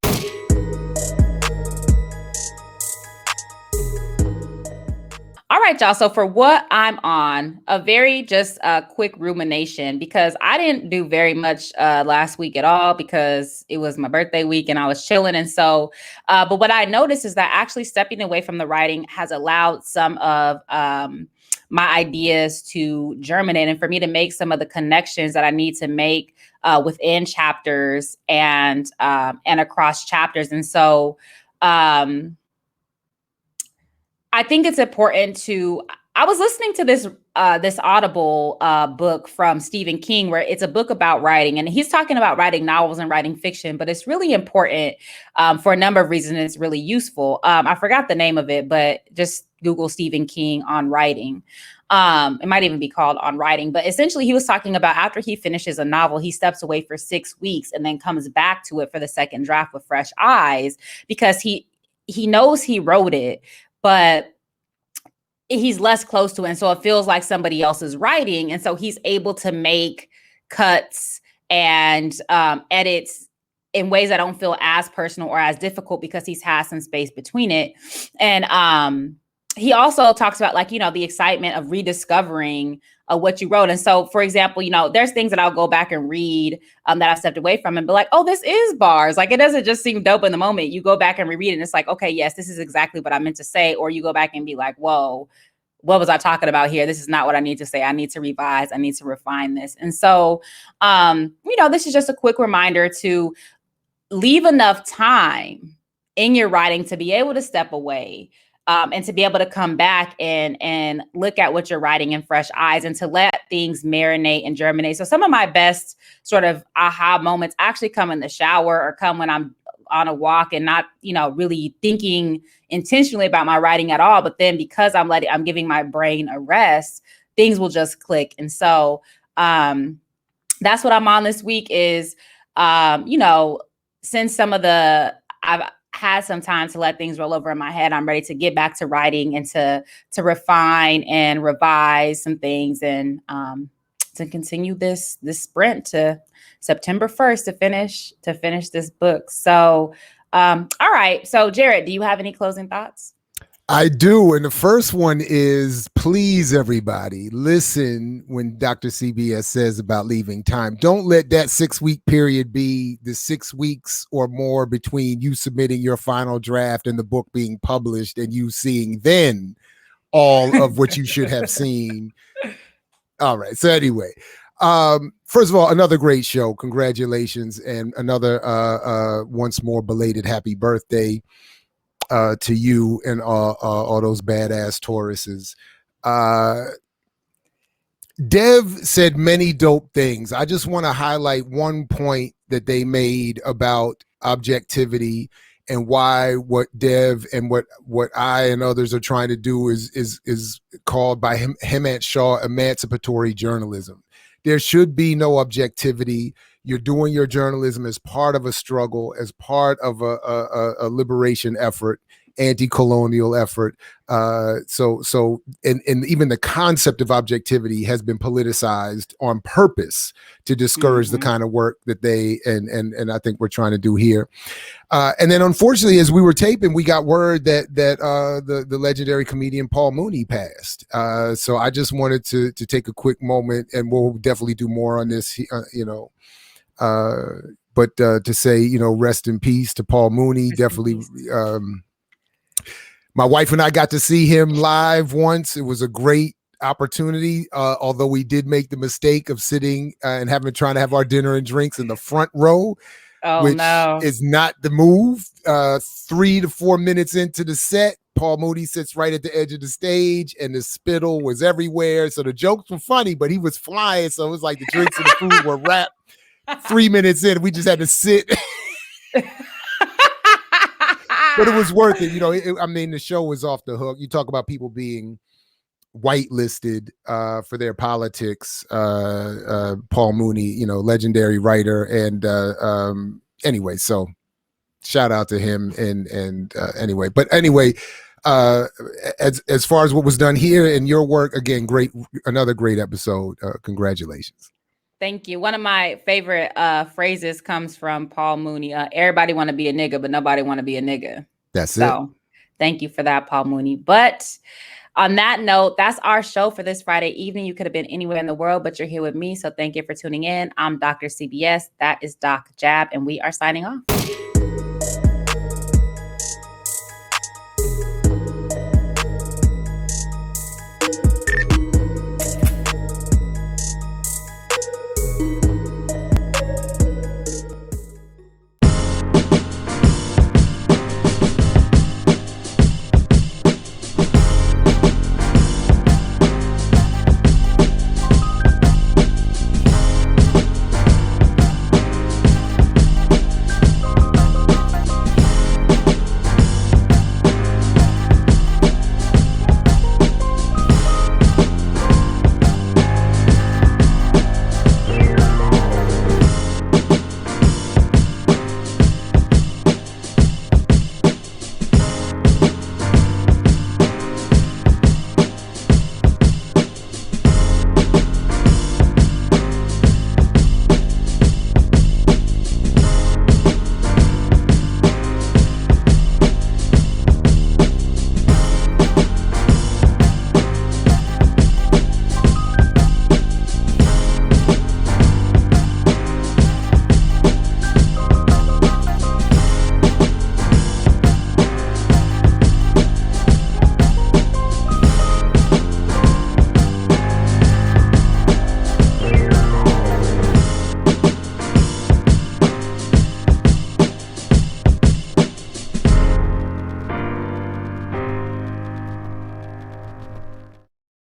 All right, y'all. So for what I'm on, a very just quick rumination, because I didn't do very much last week at all, because it was my birthday week and I was chilling. And so, but what I noticed is that actually stepping away from the writing has allowed some of my ideas to germinate, and for me to make some of the connections that I need to make within chapters and across chapters. And so, I think it's important I was listening to this Audible book from Stephen King, where it's a book about writing, and he's talking about writing novels and writing fiction, but it's really important for a number of reasons. It's really useful. I forgot the name of it, but just Google Stephen King on writing. It might even be called On Writing, but essentially he was talking about after he finishes a novel, he steps away for 6 weeks and then comes back to it for the second draft with fresh eyes, because he knows he wrote it, but he's less close to it. And so it feels like somebody else is writing. And so he's able to make cuts and edits in ways that don't feel as personal or as difficult because he's had some space between it. And he also talks about, like, you know, the excitement of rediscovering what you wrote. And so, for example, you know, there's things that I'll go back and read that I've stepped away from and be like, oh, this is bars. Like, it doesn't just seem dope in the moment. You go back and reread it and it's like, okay, yes, this is exactly what I meant to say. Or you go back and be like, whoa, what was I talking about here? This is not what I need to say. I need to revise. I need to refine this. And so, you know, this is just a quick reminder to leave enough time in your writing to be able to step away, and to be able to come back and look at what you're writing in fresh eyes, and to let things marinate and germinate. So some of my best sort of aha moments actually come in the shower or come when I'm on a walk and not, you know, really thinking intentionally about my writing at all. But then because I'm giving my brain a rest, things will just click. And so that's what I'm on this week is, you know, since I've had some time to let things roll over in my head, I'm ready to get back to writing and to refine and revise some things, and to continue this sprint to September 1st to finish this book. So, all right. So, Jared, do you have any closing thoughts? I do. And the first one is, please, everybody, listen when Dr. CBS says about leaving time. Don't let that 6-week period be the 6 weeks or more between you submitting your final draft and the book being published and you seeing then all of what you should have seen. All right. So anyway, first of all, another great show. Congratulations. And another once more belated happy birthday to you and all those badass Tauruses. Dev said many dope things. I just want to highlight one point that they made about objectivity and why what Dev and what I and others are trying to do is called by Hemant Shah emancipatory journalism. There should be no objectivity. You're doing your journalism as part of a struggle, as part of a liberation effort, anti-colonial effort. So even the concept of objectivity has been politicized on purpose to discourage the kind of work that they and I think we're trying to do here. And then, unfortunately, as we were taping, we got word that the legendary comedian Paul Mooney passed. So I just wanted to take a quick moment, and we'll definitely do more on this, but to say, rest in peace to Paul Mooney. Definitely. My wife and I got to see him live once. It was a great opportunity, although we did make the mistake of sitting and trying to have our dinner and drinks in the front row. Which is not the move. 3 to 4 minutes into the set, Paul Mooney sits right at the edge of the stage, and the spittle was everywhere. So the jokes were funny, but he was flying. So it was like the drinks and the food were wrapped. 3 minutes in, we just had to sit. But it was worth it. The show was off the hook. You talk about people being whitelisted for their politics. Paul Mooney, legendary writer, and anyway, so shout out to him. And anyway, as far as what was done here and your work, again, another great episode. Congratulations. Thank you. One of my favorite phrases comes from Paul Mooney. Everybody want to be a nigga, but nobody want to be a nigga. That's it. Thank you for that, Paul Mooney. But on that note, that's our show for this Friday evening. You could have been anywhere in the world, but you're here with me. So thank you for tuning in. I'm Dr. CBS. That is Doc Jab, and we are signing off.